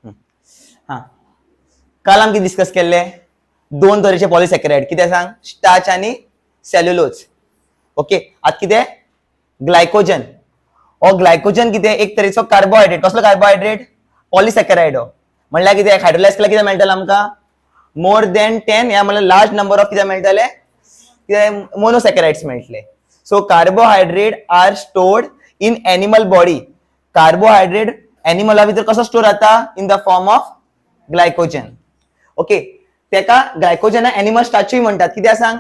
हा, काल आम्ही डिस्कस केले दोन तरेचे पॉलिसॅकराइड, कितें सांग, स्टार्च आणि सेल्युलोज. ओके, आता कितें ग्लायकोजन. हो ग्लायकोजन कितें एक तरेचो कार्बोहायड्रेट. कसलो कार्बोहायड्रेट? पॉलिसॅकराइड. म्हणल्यार कितें हायड्रोलायज केल्यार कितें मेळटलें आमकां? मोर देन 10 या म्हणल्यार लार्ज नंबर ऑफ कितें मेळटले? कितें मोनोसॅकराइड्स मेळटले. So carbohydrate are stored in animal body. Carbohydrate एनिमला भितर कसो स्टोर जाता? In the form of glycogen. Okay, तेका ग्लायकोजन एनिमल स्टार्चूय म्हणटात. कित्याक सांग?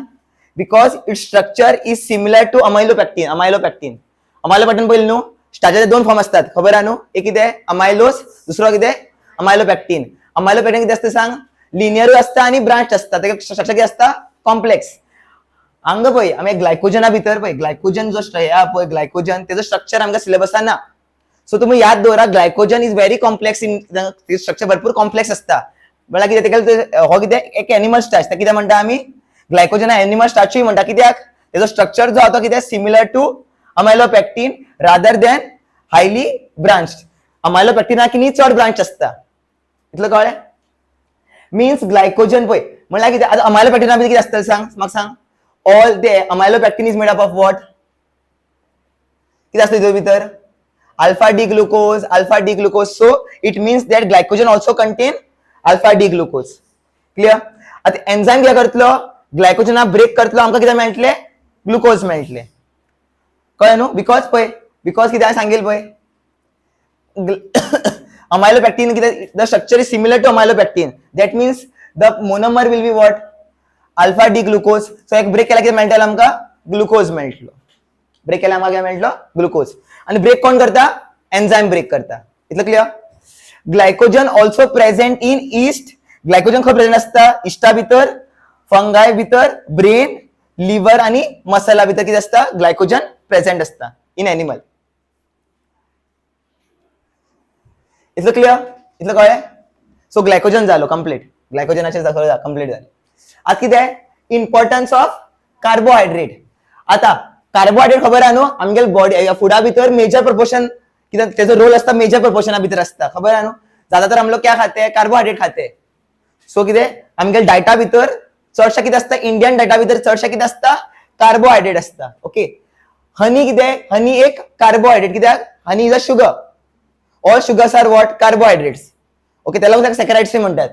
Because its structure is similar to amylopectin. Amylopectin पळयलें न्हू, स्टार्चाचे दोन फॉर्म असतात, खबर आहा न्हू? एक कितें अमायलोज, दुसरो कितें अमायलोपॅक्टिन. अमायलोपॅक्टिन कितें असता सांग? लिनियरूय असता आणि ब्रांच असता. तेका स्ट्रक्चर कितें असता? कॉम्प्लेक्स. हांगा पळय आमी ग्लायकोजना भितर पळय, ग्लायकोजन जो पळय ग्लायकोजन तेजो स्ट्रक्चर आमकां सिलेबसान ना. सो तुम्ही याद दवरा, glycogen is very complex. In structure भरपूर कॉम्प्लेक्स असता. म्हळ्यार कितें तेका हो कितें एक एनिमल स्टार्च. तेका कितें म्हणटा आमी? ग्लायकोजन एनिमल स्टार्चूय म्हणटा. कित्याक? तेजो स्ट्रक्चर जो तो कितें similar to amylopectin rather than highly branched. अमायलोपॅक्टिना किनी चड ब्रांच असता. इतलं कळ्ळें? मीन्स ग्लायकोजन पळय म्हळ्यार कितें? आतां अमायलोपॅक्टिना भितर कितें आसतलें सांग म्हाका सांग. All the amylopectin is made up of what? कितें आसता तितून भितर? Alpha D glucose. So it means that glycogen also contain alpha D glucose. Clear? आता एन्झाइम कितें करतलो? ग्लायकोजना ब्रेक करतलो, आमकां कितें मेळटलें? ग्लुकोज मेळटलें. कळ्ळें न्हू? बिकॉज कितें हांवें सांगिल्लें पळय, अमायलोपॅक्टिन कितें, the structure is similar to amylopectin. That means the monomer will be what? Alpha D glucose. So एक ब्रेक केल्यार कितें मेळटलें आमकां? ग्लुकोज मेळटलो. ब्रेक केल्यार आमकां कितें मेळटलो? ग्लुकोज. आणि ब्रेक कोण करता? एन्झाइम ब्रेक करता. इतलं clear? Glycogen also present in east. Glycogen खंय प्रेझेंट असता? इस्टा भितर, फंगाय भितर, ब्रेन, लिव्हर आणि मसला भितर कितें असता? ग्लायकोजन प्रेझेंट असता इन एनिमल. इतलं क्लियर? इतलं कळ्ळें? सो ग्लायकोजन जालो कंप्लीट. ग्लायकोजनाचें सगळं कंप्लीट जालें. आता कितें? Importance of carbohydrate. आता कार्बोहायड्रेट खबर आहा न्हू, आमगे बॉडी फुडा भितर मेजर प्रोपोर्शन कितें तेजो रोल असता, मेजर प्रोपोर्शना भितर असता. खबर आहा न्हू? ज्यादातर हम लोग क्या खाते हैं? कार्बोहायड्रेट खाते. सो कितें? आमगे डायटा भितर चडशा कितें असता? इंडियन डायटा भितर चडशा कितें असता? कार्बोहायड्रेट असता. ओके, हनी कितें? हनी एक कार्बोहायड्रेट. कित्याक? Honey is a sugar. All sugars are what? Carbohydrates. Okay, त्याला ताका सॅकराइड्स म्हणतात.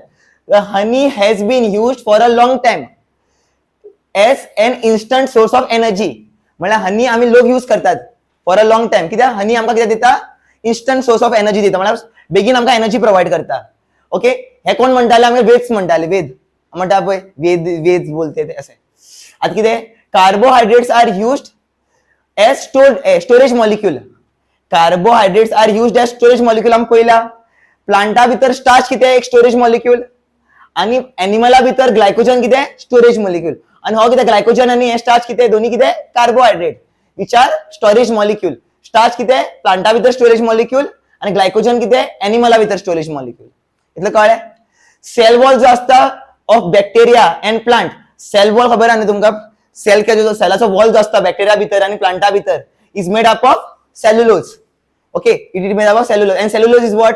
Honey has been used for a long time as an instant source of energy. म्हळ्यार हनी आमी लोक यूज करतात फॉर अ लॉंग टाइम. कित्याक? हनी आमकां कितें दिता? इन्स्टंट सोर्स ऑफ एनर्जी दिता. म्हळ्यार बेगीन आमकां एनर्जी प्रोवाइड करता. ओके, हे कोण म्हणटाले? आमी वेद्स म्हणटाले. वेद म्हणटा पळय, वेद बोलते ते असे. आता कितें? Carbohydrates are used as storage molecule. Carbohydrates are used as storage molecule. आमी पळयला प्लांटा भितर स्टार्च कितें? एक स्टोरेज मॉलिक्यूल. आणि एनिमला भितर ग्लायकोजन कितें? Storage molecule. आणि हो कितें? ग्लायकोजन आणि हे स्टार्च कितें? दोन्ही कितें? Carbohydrate which are storage molecule. Starch कितें? प्लांटा भितर स्टोरेज मॉलिक्यूल आणि ग्लायकोजन कितें? एनिमला भितर स्टोरेज मॉलिक्यूल. इतलं कळ्ळें? सेल वॉल जो असता of bacteria and plant. Cell wall खबर आहा न्हू तुमकां? सेलाचो वॉल जो असता बॅक्टेरिया भितर आणि प्लांटा भितर is made up of cellulose. Okay, it is made up of cellulose and cellulose is what?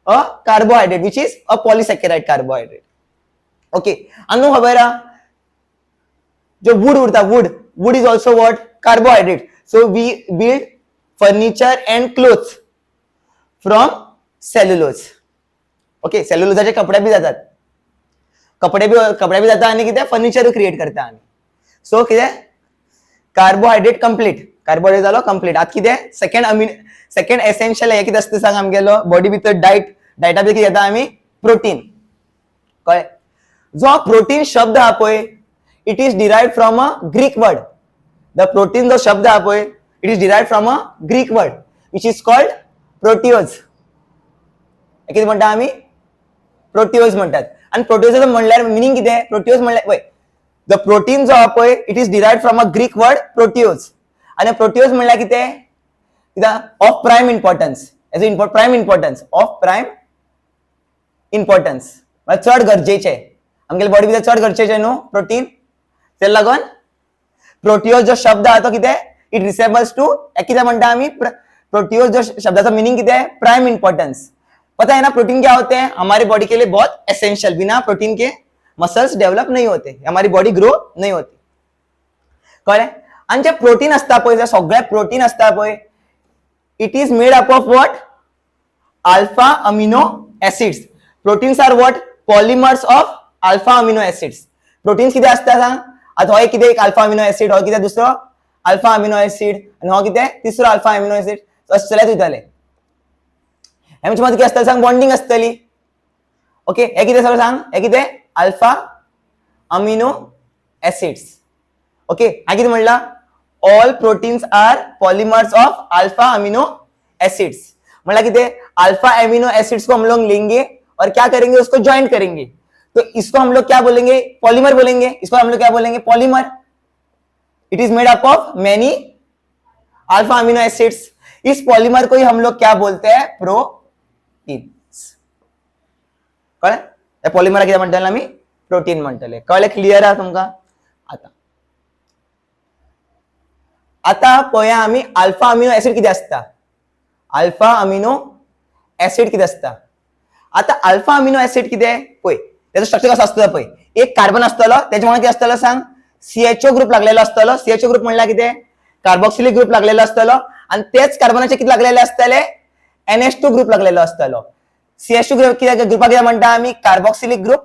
A carbohydrate which is a polysaccharide carbohydrate. Okay, आणि खबर आहा जो वूड उरता, wood is also what? Carbohydrate. So we build furniture and clothes from cellulose. Okay, सेल्युलोजाचे कपडे बी जातात. कपडे बी जाता आणि कितें? फर्निचर क्रिएट करता आमी. सो कितें? Carbohydrate complete. कार्बोहायड्रेट जालो कंप्लीट. आता कितें? सेकंड एसेन्शियल हे कितें असता सांग आमगेलो बॉडी भितर? डायटा भितर कितें घेता आमी? प्रोटीन. कळ्ळें? जो प्रोटीन शब्द आहा पळय, it is derived from a Greek word. The protein जो शब्द आहा पळय, it is derived from a Greek word which is called proteios. कितें म्हणटा आमी? प्रोटिओज म्हणटात. आणि प्रोटिओज म्हणल्यार मिनिंग कितें? प्रोटिओज म्हणल्यार पळय, द प्रोटीन जो आहा पळय, it is derived from a Greek word proteios. आणि प्रोटिओज म्हणल्यार कितें? Of prime importance. As a prime importance. Of prime importance म्हळ्यार चड गरजेचे. आमगेल्या बॉडी भितर चड गरजेचे न्हू प्रोटीन. तेका लागून प्रोटिओज जो शब्द आहा तो कितें? इट रिसेबल्स टू कितें म्हणटा आमी? प्रोटिओज जो शब्दाचो मिनिंग कितें? Prime importance. पता है ना प्रोटीन क्या होते हैं, हमारे बॉडी के लिए बहुत एसेंशियल, बिना प्रोटीन के मसल्स डेव्हलप नाही होते, हमारी बॉडी ग्रो नाही होती, कळले? आणि जे प्रोटीन असता पळय, जे सगळे प्रोटीन असता पळय, it is made up of what? Alpha amino acids. Proteins are what? Polymers of alpha amino acids. Proteins किती असता सांग? आता हो किती एक अल्फा अमिनो एसिड, हो किती दुसरं अल्फा अमिनो एसिड, आणि हो किती तिसरं अल्फा अमिनो एसिड. असले तुझ्याले ह्याच्या मध्ये किती असतं सांग? बॉन्डिंग असतली. ओके, हे किती सगळं सांग? हे किती? Alpha amino acids. ओके, हा किती म्हणला? All proteins are polymers of alpha amino acids. मतलब कितने अल्फा एमिनो एसिड्स को हम लोग लेंगे और क्या करेंगे? उसको ज्वाइंट करेंगे. तो इसको हम लोग क्या बोलेंगे? पॉलीमर बोलेंगे. इसको हम लोग क्या बोलेंगे? Polymer. It is made up of many alpha amino acids. Is polymer को ही हम लोग क्या बोलते हैं? प्रोटीन्स. कळलं? पॉलीमर किती म्हणताना आम्ही प्रोटीन म्हणतले. कळलं? क्लिअर आहे तुमका? आता पळया आम्ही अल्फा अमिनो एसिड किती असता? अल्फा अमिनो एसिड किती असता? आता अल्फा अमिनो एसिड किती आहे? पळय त्याचं स्ट्रक्चर कसं असतं? पळय एक कार्बन असतलो, त्याच्यामुळे किती असतलो सांग? CHO ग्रुप लागलेला असतलो. CHO ग्रुप म्हणला किती? कार्बोक्सिलिक ग्रुप लागलेला असतलो, आणि तेच कार्बनाचे किती लागलेले असतले? NH2 ग्रुप लागलेला असतलो. CH2 ग्रुप किती ग्रुपा किती म्हणता आम्ही? Carboxylic group.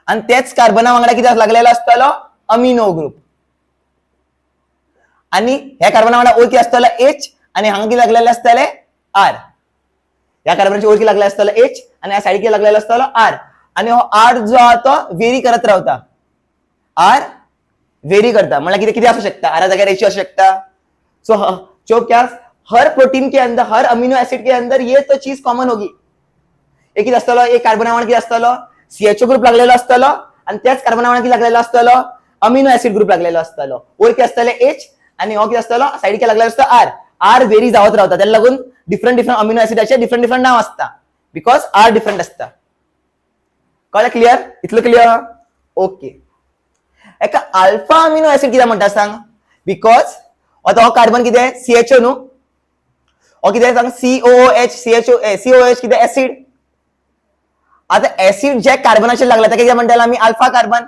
आणि तेच कार्बना वांगडा किती लागलेला असतलो? Amino group. आणि ह्या कार्बनावाला ओळ किती असतला? H, आणि हांगा किती लागलेले असतले? R. या कार्बनची ओळ किती लागलेला असतला? H, आणि या साइड किती लागलेला असतला? R. आणि हो R जो आहे तो व्हेरी करत राहता. R व्हेरी करता मतलब किती किती असू शकता? R जागा रेशियो असू शकता. सो जो क्या हर प्रोटीन के अंदर, हर अमीनो एसिड के अंदर ये तो चीज कॉमन होगी. एक किती असतलो? एक कार्बनावाला किती असतलो? CHO ग्रुप लागलेला असतलो, आणि त्याच कार्बनावाला किती लागलेला असतलो? अमिनो एसिड ग्रुप लागलेला असतलो. ओळ किती असतले? H, आणि हो किती असतलो? साइड के लागलेला असतं R. R व्हेरी जावत राहता, त्याला लागून डिफरंट डिफरंट अमिनो एसिडाचे डिफरंट डिफरंट नाव असता, बिकॉज R डिफरंट असता. कळलं? क्लिअर? इथलं क्लिअर? ओके. एका अल्फा अमिनो एसिड किती म्हणतात सांग? बिकॉज आता हो कार्बन किती आहे? CHO no. हो किती आहे सांग? COOH. COOH किती? ऍसिड. आता ऍसिड जे कार्बनाचे लागला त्या किती म्हणतात आम्ही? Alpha carbon.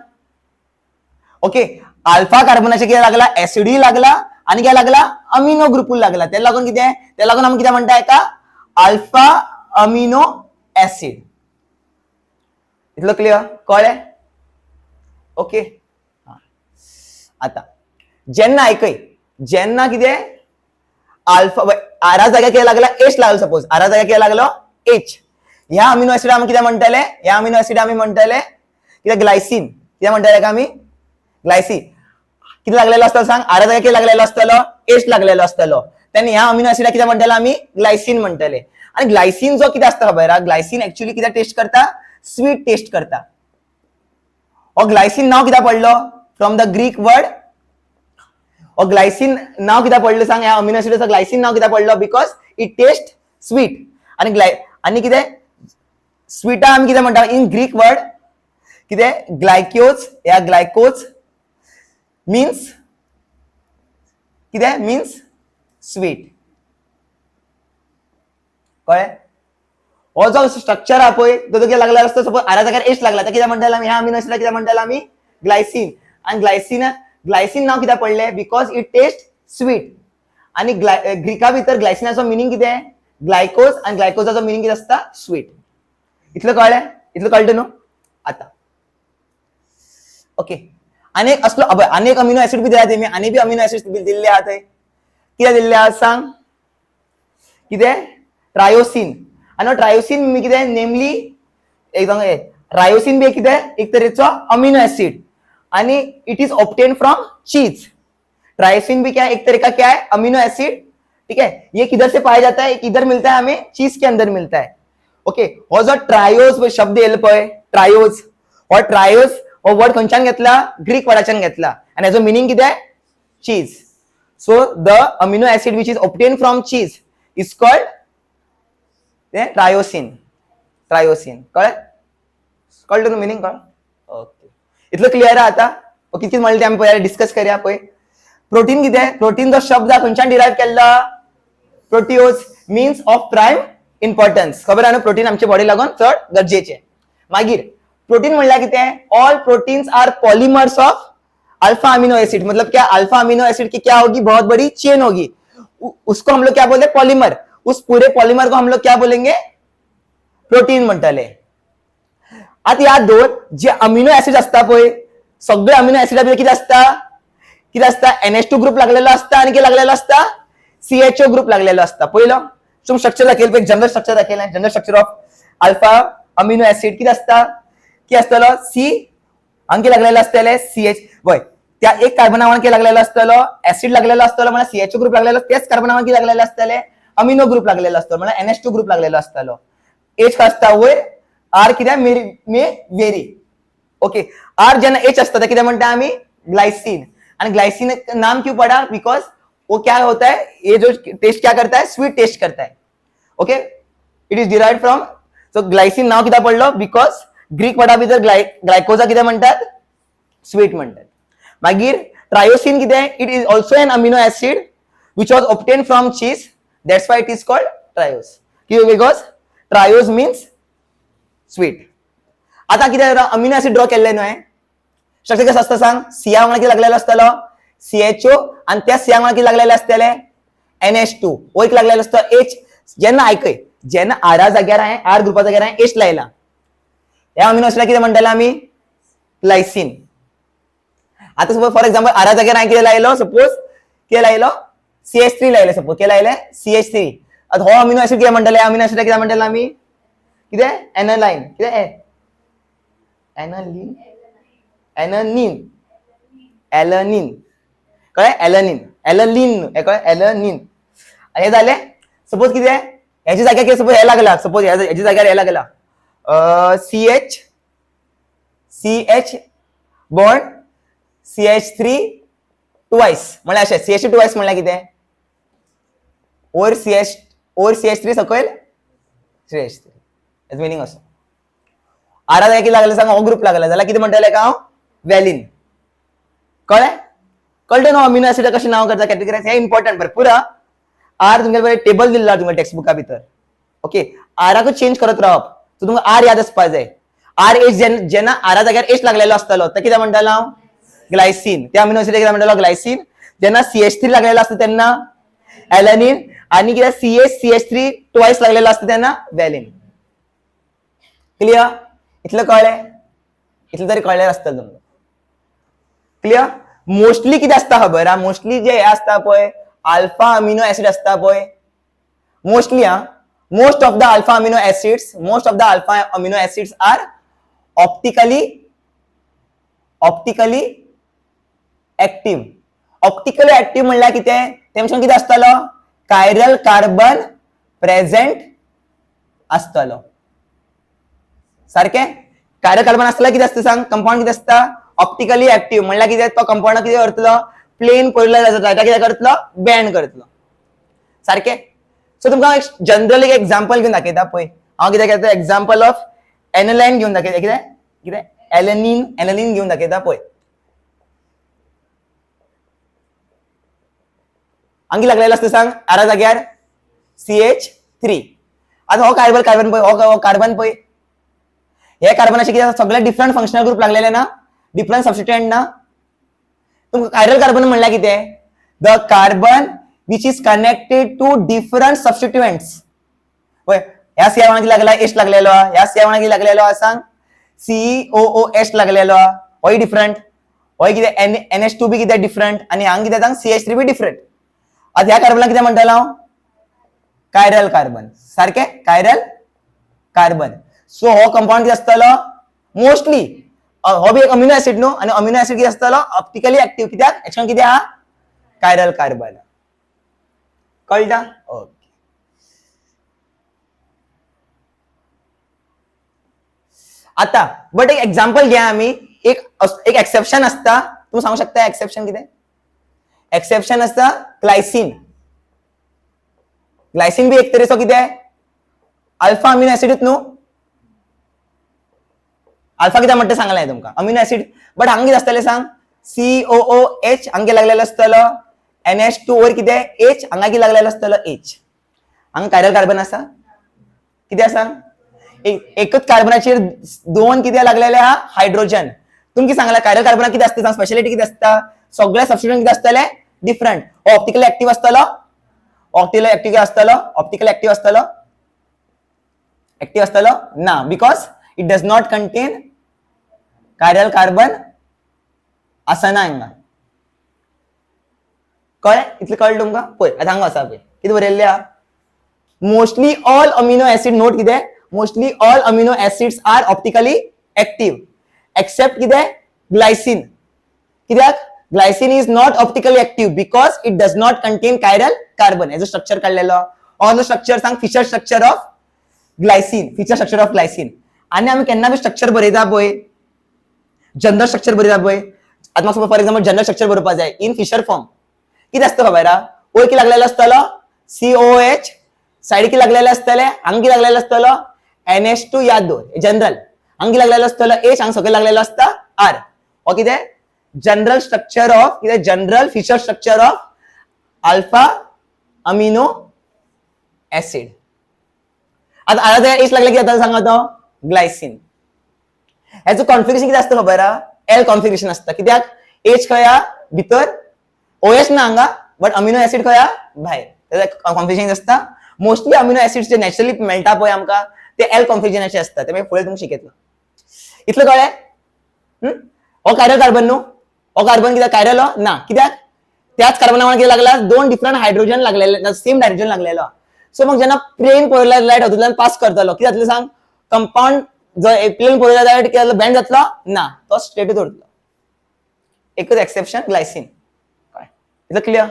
ओके, अल्फा कार्बनाचे किती लागला? ऍसिडही लागला, आणि काय लागला? अमिनो ग्रुप लागला. त्याला लागून किती आहे? त्याला लागून आम्ही किती म्हणताय का? Alpha amino acid. इथलं क्लिअर? कळले? ओके. आता ज्यांना ऐकय, ज्यांना किती आहे? अल्फा आरा जागा किती लागला? H लागला. सपोज आरा जागा किती लागला? H. ह्या अमिनो ऍसिड आम्ही किती म्हणताले? या अमिनो ऍसिड आम्ही म्हणताले किती? ग्लायसिन. किती म्हणताले का आम्ही? ग्लायसिन. किती लागलेलं असतं सांग? आरा जागा किती लागलेलं असतं? H लागलेलं असतं. त्यांनी ह्या अमिनो ऍसिड किती म्हणताले? आम्ही ग्लायसिन म्हणताले. आणि ग्लायसिन जो किती असतं खबर? ग्लायसिन ऍक्च्युअली किती टेस्ट करता? स्वीट टेस्ट करता. और ग्लायसिन नाव किती पडलं? From the Greek word. और ग्लायसिन नाव किती पडलं सांग? या अमिनो ऍसिडचं ग्लायसिन नाव किती पडलं? Because it taste sweet. आणि किती स्वीट आम्ही किती म्हणता? इन ग्रीक वर्ड किती? ग्लायकोज. या ग्लायकोज मीन्स किती? Means sweet. कळले? और जो स्ट्रक्चर आहे तो किती लागला असतो? सपोज आरा जागा H लागला तर किती म्हणताला आम्ही? ह्या अमिनो ऍसिडला किती म्हणताला आम्ही? ग्लायसिन. आणि ग्लायसिन नाव किती पडले? Because it taste sweet. आणि ग्रीका भितर ग्लायसिनाचा मिनिंग किती आहे? ग्लायकोज. आणि ग्लायकोजाचा मिनिंग किती असता? स्वीट. इथलं कळलंय? इथलं कळतं ना? आता ओके. अनेक असलो अनेक अमिनो ऍसिड बी दिले. मी अनेक अमिनो ऍसिड दिलेले आहात. किती दिलेले आहात सांग? किती? ट्रायोसिन. आणि ट्रायोसिन मी किती? नेमली एकदम ट्रायोसिन बी किती? एक तऱ्हेचं अमिनो ऍसिड, आणि it is obtain from cheese. Tyrosine भी क्या है? एक तरह का क्या है? Amino acid. ठीक है, ये किधर से पाया जाता है? किधर मिलता है? हमें चीज के अंदर मिलता है. ओके. और जो ट्रायोज शब्द येल पय ट्रायोज, और ट्रायोज और वर्ड खंयच्यान घेतला? ग्रीक वर्डाच्यान घेतला. आणि याचं मीनिंग किती आहे? Cheese. So the amino acid which is obtain from cheese is called tyrosine. Tyrosine. कळलं ना मीनिंग? ओके. इतलं क्लिअर आहे आता? ओके. किती म्हणले आम्ही पहिले डिस्कस करूया. पय प्रोटीन किती आहे? प्रोटीन जो शब्द खंयच्यान डिराइव केला? Proteios. Means of prime importance. खबर आहे ना, प्रोटीन आमच्या बॉडी लागून चड गरजेचे. मागीर प्रोटीन म्हणल्यार कितें, all proteins are polymers of alpha amino acid. मतलब क्या, अल्फा अमीनो एसिड की क्या होगी, बहुत बड़ी चेन होगी, उसको हम लोग क्या बोलते हैं, पॉलीमर. उस पूरे पॉलीमर को हम लोग क्या बोलेंगे, प्रोटीन म्हणटले. आता ह्या दोन जे अमिनो ऍसिड असता पळय, सगळे अमिनो ऍसिड किती असता, NH2 ग्रुप लागलेलो असता आणि किती लागलेलो असता, CHO ग्रुप लागलेलो असता. पहिलं तुम स्ट्रक्चर दाखयलं, एक जनरल स्ट्रक्चर दाखयलं, general structure of alpha amino acid किती असता, की असतलो C अंकी लागलेलो असतले CH. वय त्या एक कार्बनावान की लागलेलो असतलो, ऍसिड लागलेलो असतलो, म्हणजे CHO ग्रुप लागलेलो, तेच कार्बनावान की लागलेलो असतले, अमिनो ग्रुप लागलेलो असतो, म्हणजे NH2 ग्रुप लागलेलो असतलो. H असता वयर, R कित्याक मे वेरी. ओके, R जेना H असता किती म्हणता आम्ही, ग्लाइसिन. आणि ग्लाइसिन नाम क्यों पड़ा, बिकॉज वो क्या होता है, ये जो टेस्ट क्या करता है, स्वीट टेस्ट करता है. Okay, it is derived from, so glycine नाव किती पडलो, बिकॉज ग्रीक वर्डा भितर ग्लायकोजा किती म्हणतात, स्वीट म्हणतात. मागीर ट्रायोसिन किती आहे, it is also an amino acid which was obtain from cheese, that's why it is called triose, because triose means sweet. आता किती अमिनो ऍसिड ड्रॉ केलेले न्हय, स्ट्रक्चर कसं असतं सांग, सिया वांगडा किती लागलेलो असतलो, CHO, आणि त्या सिया वांगडा किती लागलेले असतले, NH2. एक लागलेलो असतो H. जेन्ना ऐकय, जेन्ना आरा जाग्यार आहे, आर ग्रुपा जाग्यार आहे H लायला, या अमिनो ऍसिडला किती म्हणटले आम्ही, ग्लायसिन. आता सपोज फॉर एक्झाम्पल आरा जाग्यार आहे किती लायलो, सपोज किती लायलो, CH3 लायले, सपोज किती लायले, CH3. आता हो अमिनो ऍसिड किती म्हणटले, अमिनो ऍसिडला किती म्हणटले आम्ही, किती एनालाइन, किती एनालिन, एलनिन, कळ्ळें, एलनिन कळ्ळें, एलनिन. हे झाले. सपोज किती आहे, ह्याची जाग्यार किती, सपोज हे लागला, सपोज ह्याची जाग्यार हे लागला, CH बॉन्ड CH3 ट्वाइस, म्हणल्यार अशें CH3 ट्वाइस म्हणल्यार कितें, ओर CH3 सकयल CH3, हेच मिनिंग असो. आरा जाग्यार किती लागले सांग, हो ग्रुप लागला जाल्यार कितें म्हणटले का, वॅलिन. कळ्ळें, कळ्ळें न्हू अमिनो ऍसिड कशें नाव करता, कॅटेगरायज, हे इम्पॉर्टंट भरपूर. आर तुमच्या टेबल दिल्ला तुमच्या टेक्स्ट बुका भितर. ओके, आराक चेंज करत रावप, सो तुमकां आर याद आसपा जाय. आर एच जेन्ना आरा जाग्यार एच लागलेलो असतलो, ते कितें म्हणटालो हांव, ग्लायसिन. त्या अमिनो ऍसिड कितें म्हणटालो, ग्लायसिन. जेन्ना CH3 लागलेलो असता तेन्ना एलनिन, आणि कितें CH3 ट्वाइस लागलेलो असता तेन्ना वॅलिन. क्लियर, इतलं कळ्ळें, इतलं तरी कळ्ळें आसतलें तुमकां. क्लियर. मोस्टली कितें आसता खबर हा, मोस्टली जे हे आसता पळय, अल्फा अमिनो ऍसिड असता पळय, mostly most of the alpha amino acids are optically active. Optically active म्हणल्यार कितें, तेमच्यान कितें आसतलो, कायरल कार्बन प्रेझेंट आसतलो. सारकें, कायरल कार्बन आसतलो कितें आसता सांग, कंपाउंड कितें आसता, ऑप्टिकली एक्टिव्ह म्हणल्यार कितें, तो कंपाउंड कितें करतलो, प्लेन पळयलो जाता कितें करतलो, बँड करतलो. सारकें. सो तुमकां एक जनरल एक एक्झाम्पल घेवन दाखयता पळय, हांव कितें करता, एक्झाम्पल ऑफ एनालाइन घेवन दाखयता, कितें एनालिन घेवन दाखयता पळय. हांगा लागलेलो आसता सांग, आरा जाग्यार CH3. आता हो कार्बन पळय, हो कार्बन पळय, हे कार्बनाचे कितें सगळे डिफरंट फंक्शनल ग्रुप लागलेले ना, डिफरंट सबस्टिट्युएंट ना. तुमकां कायरल कार्बन म्हणल्यार कितें, the carbon which is connected to different substituents. होय, ह्या सी वांगडा लागला H लागलेलो, ह्या सी वांगडा लागलेलो सांग COOH लागलेलो, होय डिफरंट, होय कितें NH2 बी कितें डिफरंट, आणि हांगा कितें सांग CH3 बी डिफरंट. आता ह्या कार्बनला कितें म्हणटालो, कायरल कार्बन. सारकें, कायरल कार्बन. सो हो कंपाउंड कितें आसतलो, मोस्टली हो बी एक अमिनो ऍसिड न्हू, आणि अमिनो ऍसिड कितें आसतलो, ऑप्टिकली एक्टिव्ह. कित्याक, एक्शन कितें हा, कायरल कार्बन. कळटा, ओके. आता बट एक एक्झाम्पल घ्या आम्ही, एक एक्सेप्शन असता, तुम्ही सांगू शकता एक्सेप्शन कितें, एक्सेप्शन असता ग्लायसिन. ग्लायसिन बी एक तरेचो कितें, अल्फा अमिनो ऍसिडूच न्हू, अल्फा कितें म्हणटा सांगलां तुमकां, अमिनो ऍसिड. बट हांगा कितें आसतलें सांग, COOH हांगा लागलेलो आसतलो, NH2 वर कितें H, हांगा कितें लागलेलो आसतलो H. हांगा कायरल कार्बन आसा कित्याक सांग एकच कार्बनाचेर दोन कित्याक लागलेले आहा हायड्रोजन तुमकां सांगला कायरल कार्बनाक कितें आसता सांग स्पेशलिटी कितें आसता सगळे सबस्टिट्यूशन कितें आसतले डिफरंट ऑप्टिकल एक्टिव्ह आसतलो एक्टिव्ह आसतलो ना because it does not contain chiral carbon आसना हांगा कळ्ळें इतलें कळ्ळें तुमकां पळय आतां हांगा आसा पळय कितें बरयल्लें आहा mostly all amino acid note कितें mostly all amino acids are optically active except कितें ग्लायसिन कित्याक glycine is not optically active because it does not contain chiral carbon हेजो स्ट्रक्चर काढलेलो ऑन द स्ट्रक्चर सांग फिशर स्ट्रक्चर ऑफ ग्लायसिन आणि आम्ही केन्ना बी structure बरयता पळय जनरल स्ट्रक्चर बरयता पळय आतां म्हाका फॉर एक्झाम्पल जनरल स्ट्रक्चर बरोवपा जाय इन फिशर फॉर्म कितें आसता खबर आहा ओय कितें लागलेलो आसतलो COH सायडीक कितें लागलेले आसतले हांगा कितें लागलेलो आसतलो NH2 याद दवर जनरल हांगा कितें लागलेलो आसतलो H हांगा सकयल लागलेलो आसता R हो कितें जनरल स्ट्रक्चर ऑफ कितें general fisher structure of alpha amino acid आता H लागले की आता सांगा तो ग्लायसिन हेजो कॉन्फिगरेशन कितें आसता खबर आहा L कॉन्फिगरेशन आसता कित्याक H खंय भितर OH ना हांगा बट अमिनो एसिड खंय भायर तेजो कॉन्फिगरेशन आसता मोस्टली अमिनो एसिड्स जे नॅचरली मेळटा पळय आमकां ते L कॉन्फिगरेशनाचे आसता ते मागीर फुडें तुमकां शिकयतलो इतलें कळ्ळें हो कायरल कार्बन न्हू हो कार्बन कित्याक कायरल ना कित्याक त्याच कार्बना वांगडा कितें लागला दोन डिफरंट हायड्रोजन लागलेले सेम हायड्रोजन लागलेलो सो मग जेन्ना प्लेन पळयला लायट हातूंतल्यान पास करतलो कितें जातलें सांग कंपाउंड जो प्लेन पळयला लायट कितें जातलो बँड जातलो ना तो स्ट्रेटूच उरतलो एकच एक्सेप्शन ग्लायसिन इतलं क्लियर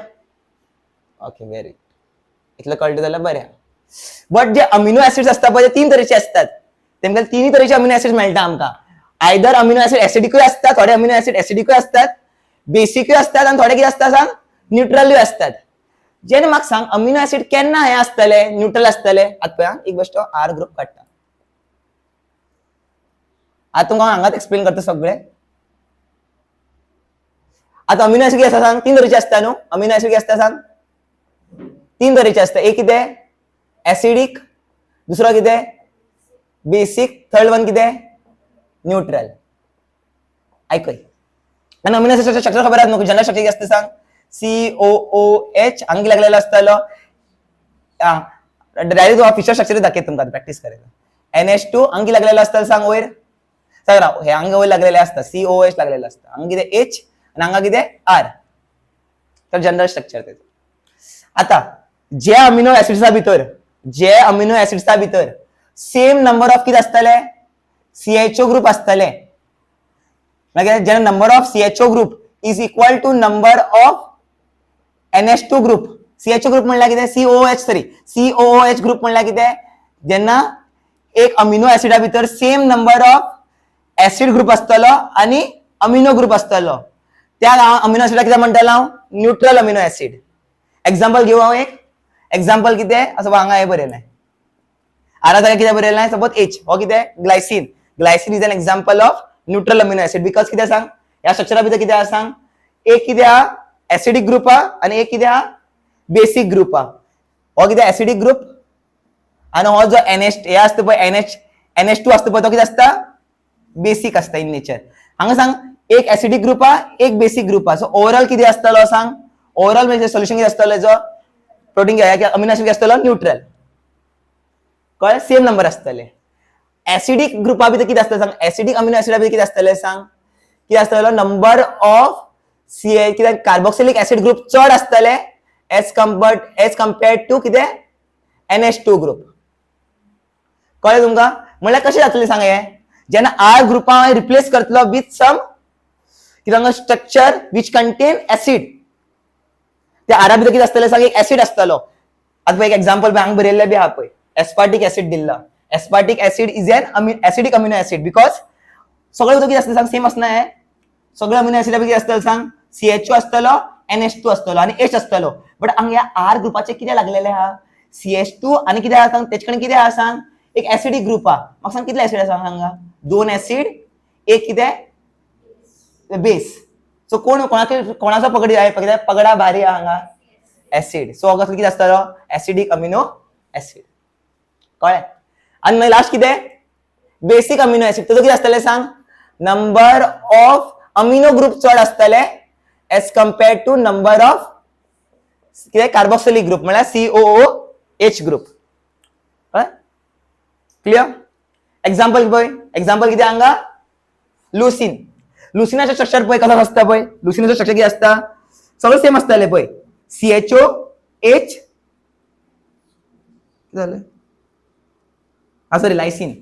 ओके व्हेरी इतलं कळलं जाल्यार बरें बट जे अमिनो एसिड्स असतात पळय ते तीन तरेचे असतात तेमकां तिन्ही तरेचे अमिनो एसिड्स मेळटा आमकां आयदर अमिनो एसिड एसिडिकूय असतात थोडे अमिनो एसिड एसिडिकूय असतात बेसिकूय असतात आणि थोडे कितें असता सांग न्यूट्रलूय असतात जेन्ना म्हाका सांग अमिनो एसिड केन्ना हे असतले न्यूट्रल असतले आतां पळय एक गोष्ट आर ग्रुप काडटा आता तुमकां हांगाच एक्सप्लेन करता सगळें आता अमिनो एसिड कितें आसता सांग तीन तरेचे असता न्हू अमिनो एसिड कितें आसता सांग तीन तरेचे असता एक कितें एसिडिक दुसरो कितें बेसिक थर्ड वन कितें न्यूट्रल ऐकय आणि अमिनो एसिड स्ट्रक्चर खबर आहा न्हू जनरल स्ट्रक्चर कितें आसता सांग COOH हांगा लागलेलो आसतलो डायरेक्ट फिशर स्ट्रक्चर दाखयता तुमकां प्रॅक्टिस करायला NH2 हांगा लागलेलो आसतलो सांग वयर सांग हे हांगा वयर लागलेले असता COH लागलेलो असता हांगा कितें H आणि हांगा कितें R तर जनरल स्ट्रक्चर तेजो आता जे अमिनो एसिड्सा भितर सेम नंबर ऑफ कितें आसतले CHO ग्रुप आसतले मागीर जेन्ना number of CHO group is equal to number of NH2 group CHO group म्हणल्यार कितें COOH ग्रुप म्हणल्यार कितें जेन्ना एक अमिनो एसिडा भितर same number of acid group आसतलो आनी अमिनो ग्रुप आसतलो त्या अमिनो एसिडाक कितें म्हणटालो हांव न्यूट्रल अमिनो एसिड एक्झाम्पल घेऊ हांव एक एक्झाम्पल कितें असो हांगा हे बरयलें आरा जाग्यार कितें बरयलें सपोज H हो कितें glycine is an example of neutral amino acid because कितें सांग ह्या स्ट्रक्चरा भितर कितें आहा सांग एक कितें आहा एसिडिक ग्रुप आहा आनी एक कितें आहा बेसिक ग्रुप आहा हो कितें एसिडिक ग्रुप आनी हो जो हे आसता पळय NH2 आसता पळय तो कितें आसता बेसिक आसता इन नेचर हांगा सांग एक एसिडिक ग्रुप आहा एक बेसिक ग्रुप आहा सो ओवरऑल कितें आसतलो सांग ओवरऑल म्हणजे सोल्युशन कितें आसतलो हेजो प्रोटीन अमिनो एसिड कितें आसतलो न्यूट्रल कळ्ळें सेम नंबर आसतले एसिडिक ग्रुपा भितर कितें आसतलें सांग एसिडिक अमिनो एसिडा भितर कितें आसतलें सांग कितें आसतलो नंबर ऑफ कितें कार्बोक्सिलिक एसिड ग्रुप चड आसतले एज कम्पेर्ड टू कितें NH2 ग्रुप कळ्ळें तुमकां म्हणल्यार कशें जातलें सांग हे जेन्ना R ग्रुपा रिप्लेस करतलो विथ सम कितें स्ट्रक्चर विच कंटेन एसिड त्या आरा भितर कितें आसतलें सांग एक एसिड आसतलो आतां पळय एक एक्झाम्पल पळय हांगा बरयल्लें बी आहा पळय एस्पार्टिक एसिड दिल्लो aspartic acid is an acidic amino acid because सगळे कितें आसता सांग सेम आसना हे सगळे अमिनो एसिड कितें आसतलो सांग CHO आसतलो NH2 आसतलो आनी H आसतलो बट हांगा ह्या R ग्रुपाचे कितें लागलेले आहा CH2 आनी कितें आहा सांग तेचे कडेन कितें आहा सांग एक एसिडिक ग्रुप आहा म्हाका सांग कितले एसिड आसा हांगा दोन एसिड एक कितें बेस सो कोणाचो पगडी जाय पगडा भारी आहा हांगा एसिड सो हांगा कितें आसतलो एसिडिक अमिनो ऍसिड. कळ्ळें? आनी मागीर लास्ट कितें? Basic amino acid. तुजो कितें आसतलें सांग? नंबर ऑफ अमिनो ग्रुप चड आसतले as compared to number of कितें कार्बोक्सिलिक ग्रुप म्हळ्यार COOH ग्रुप. क्लियर? एक्झाम्पल पळय. एक्झाम्पल कितें हांगा? लुसीन. लुसिनाचो स्ट्रक्चर पळय कसो आसता पळय. लुसिनाचो स्ट्रक्चर कितें आसता? सगळं सेम आसतलें पळय. CHOH झालं. Sorry lysine.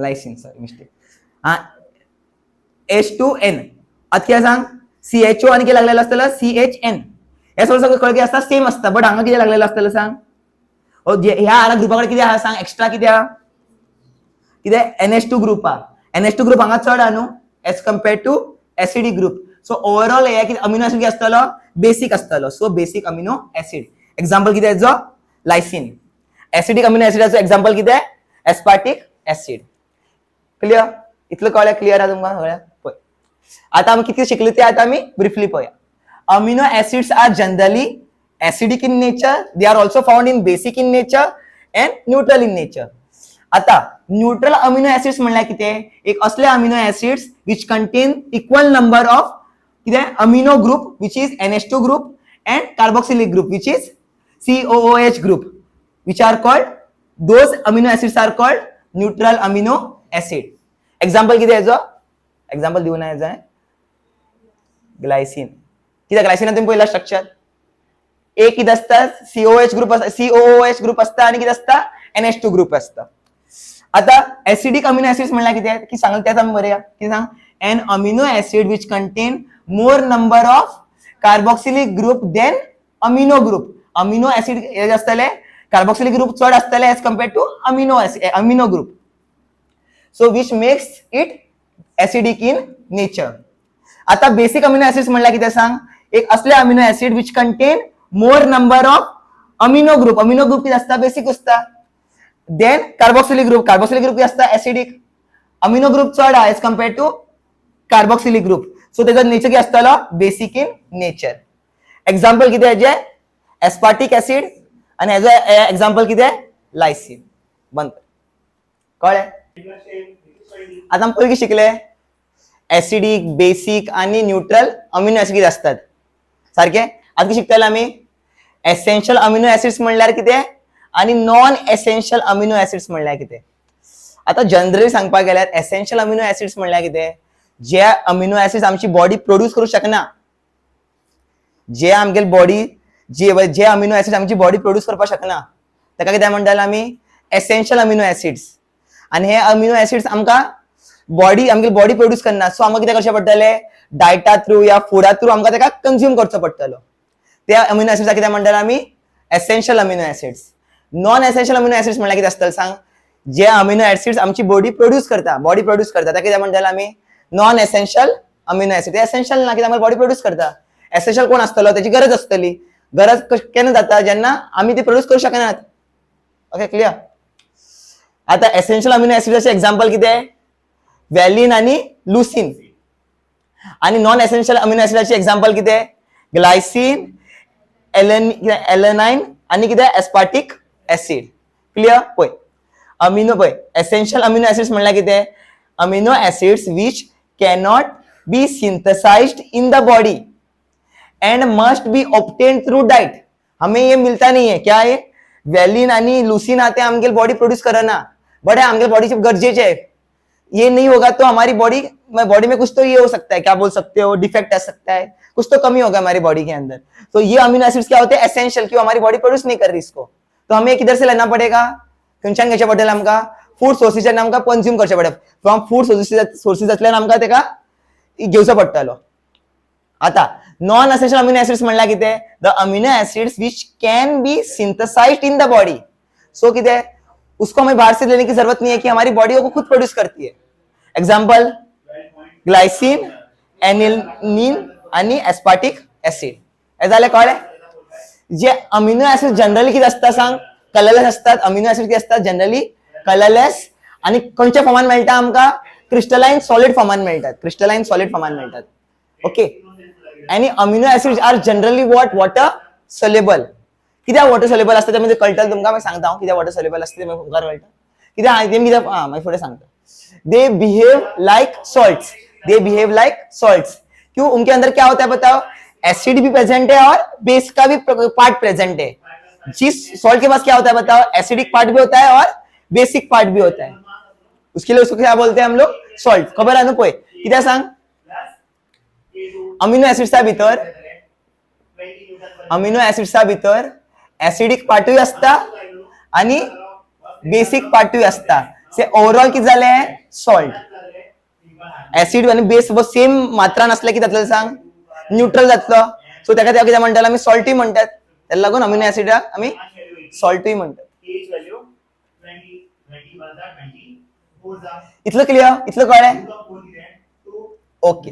Lysine sorry mistake. H2N. आता कितें सांग? CHO आनी कितें लागलेलो आसतलो? CHN. हे सगळं कितें आसता? सेम आसता. बट हांगा कितें लागलेलो आसतलो सांग? ह्या हांगा ग्रुपा कडेन कितें आहा सांग? एक्स्ट्रा कितें आहा? कितें? NH2 ग्रुप आहा. NH2 ग्रुप हांगा चड आहा न्हू as compared to acidic group. So overall हे कितें अमिनो ऍसिड कितें आसतलो? बेसिक आसतलो. So basic amino acid. Example कितें हेजो? लायसिन. एसिडिक अमिनो ऍसिडाचो एक्झाम्पल कितें? Aspartic acid. क्लियर? इतलं कळ्ळें? क्लियर आहा तुमकां सगळ्यांक? पळय आतां आमी कितें शिकले ते आतां आमी ब्रिफली पळया. Amino acids are generally acidic in nature. They are also found in basic in nature and neutral in nature. आता न्यूट्रल अमिनो ऍसिड्स म्हणल्यार कितें? एक असले amino acids which contain equal number of कितें amino group which is NH2 group and carboxylic group which is COOH group which are called those amino acids are called neutral amino acid. Example कितें हेजो? Example दिवं ना हेजो Glycine. कित्याक ग्लायसिनात तुमी पळयला structure ए कितें आसता? COOH ग्रुप आसता आनी कितें आसता? NH2 ग्रुप आसता. आता एसिडिक अमिनो ऍसिड्स म्हणल्यार कितें? की सांगले तेच आमी बरया. कितें सांग? An amino acid which contain more number of carboxylic group than amino group. Amino acid हे आसतले कार्बोक्सिलिक ग्रुप चड आसतले as compared to amino group. So which makes it acidic in nature. आता बेसिक अमिनो ऍसिड्स म्हणल्यार कितें सांग? एक असले amino acid which contain more number of amino group. Amino group कितें आसता? बेसिक आसता. Then carboxylic group. Carboxylic group कितें आसता? एसिडिक. अमिनो ग्रुप चड आहा as compared to carboxylic group. So तेजो नेचर कितें आसतलो? Basic in nature. एक्झाम्पल कितें हेजे? एस्पार्टिक ऍसिड आनी हेजो एक्झाम्पल कितें? लायसिन. बंद. कळ्ळें? आतां आमी पयलीं शिकले एसिडिक, बेसिक आनी न्यूट्रल अमिनो ऍसिड कितें आसतात. सारकें? आतां कितें शिकतले आमी? एसेन्शियल अमिनो ऍसिड्स म्हणल्यार कितें आनी नॉन एसेन्शियल अमिनो ऍसिड्स म्हणल्यार कितें. आता जनरली सांगपाक गेल्यार एसेन्शियल अमिनो ऍसिड्स म्हणल्यार कितें? जे अमिनो ऍसिड्स आमची बॉडी प्रोड्यूस करूं शकना. जे आमगेली बॉडी जे अमिनो ऍसिड आमची बॉडी प्रोड्यूस करपाक शकना ताका कितें म्हणटाले आमी? Essential amino acids. आनी हे अमिनो ऍसिड्स आमकां आमगेली बॉडी प्रोड्यूस करना. सो आमकां कितें करचें पडटलें? डायटा थ्रू या फुडा थ्रू आमकां ताका कंज्यूम करचो पडटलो. त्या अमिनो ऍसिड्स कितें म्हणटाले आमी? Essential amino acids. Non essential amino acids म्हणल्यार कितें आसतलें सांग? जे अमिनो ऍसिड्स आमची बॉडी प्रोड्यूस करता ताका कितें म्हणटाले आमी? Non essential amino acid. Essential ना कित्याक आमची बॉडी प्रोड्यूस करता. एसेन्शियल कोण आसतलो? त्याची गरज आसतली. गरज केन्ना जाता? जेन्ना आमी ती प्रोड्यूस करूं शकनात. Okay clear? आता एसेन्शियल अमिनो ऍसिड्सचे एक्झाम्पल कितें? व्हॅलिन आनी लुसीन. आनी नॉन एसेन्शियल अमिनो ऍसिडाचे एक्झाम्पल कितें? ग्लायसिन, एलेनाइन आनी कितें? Aspartic acid. क्लियर? पळय अमिनो पळय एसेन्शियल अमिनो ऍसिड्स म्हणल्यार कितें? Amino acids which cannot be synthesized in the body and must be obtained through diet. हमें ये मिलता नहीं है. क्या है? वैलिन आनी लुसीन आते हैं हमके बॉडी प्रोड्यूस करना बट है हमके बॉडी से गरजेचे है. ये नहीं होगा तो हमारी बॉडी में कुछ तो ये हो सकता है. क्या बोल सकते हो? डिफेक्ट आ सकता है. कुछ तो कमी होगा हमारी बॉडी के अंदर. तो ये अमीनो एसिड्स क्या होते हैं? एसेंशियल. क्यों? हमारी बॉडी प्रोड्यूस नहीं कर रही इसको. तो हमें किधर से लेना पड़ेगा? खंयच्यान घेवचे पडटले आमकां? फूड सोर्सिसान आमकां कंज्यूम करचे पडटले. फ्रॉम फूड सोर्सिस आसल्यान आमकां तेका घेवचो पडटलो. आता नॉन एसेंशियल अमिनो एसिड्स म्हणल्यार कितें? The amino acids which can be synthesized in the body. So कितें? उसको हमें बाहर से लेने की जरूरत नहीं है कि हमारी बॉडी वो खुद प्रोड्यूस करती है. एग्जाम्पल ग्लायसिन, एनिलीन आणि एस्पार्टिक ऍसिड. हे जालें कळ्ळें? जे अमिनो एसिड जनरली कितें आसता सांग? कलरलेस असतात. अमिनो एसिड कितें आसतात? जनरली कलरलेस आणि खंयच्या फॉर्मान मेळटा आमकां? क्रिस्टलाइन सॉलिड फॉर्मान मेळटात. क्रिस्टलाइन सॉलिड फॉर्मान मेळटात. ओके. आणि amino acids are generally water soluble. कित्याक वॉटर सोल्युबल असता ते कळटलं तुमकां. मागीर सांगता हांव कित्याक वॉटर सोल्युबल असता ते मुखार कळटा. कित्याक हांवें कित्याक मागीर फुडें सांगता. They behave like salts. They behave like salts. क्यों? उनके अंदर क्या होता है बताओ? एसिड भी प्रेजेंट है और बेस का भी पार्ट प्रेजेंट है. जिस सॉल्ट के पास क्या होता है बताओ? एसिडिक पार्ट भी होता है और बेसिक पार्ट भी होता है. उसके लिए उसको क्या बोलते हैं हम लोग? सॉल्ट. खबर आहे ना पळय. कित्याक सांग? अमिनो एसिड्सच्या भितर एसिडिक पार्टूय असता आणि बेसिक पार्टूय असता. से ओव्हरऑल किती झाले? सॉल्ट. ऍसिड आणि बेस सेम मात्रा नसल्या की जातलं सांग? न्यूट्रल जातलो. सो त्याका किती म्हणतात? आम्ही सॉल्टही म्हणतात. त्याला लागून अमिनो ऍसिड आम्ही सॉल्टही म्हणतात. इतलं क्लिअर? इतलं कळलंय? ओके.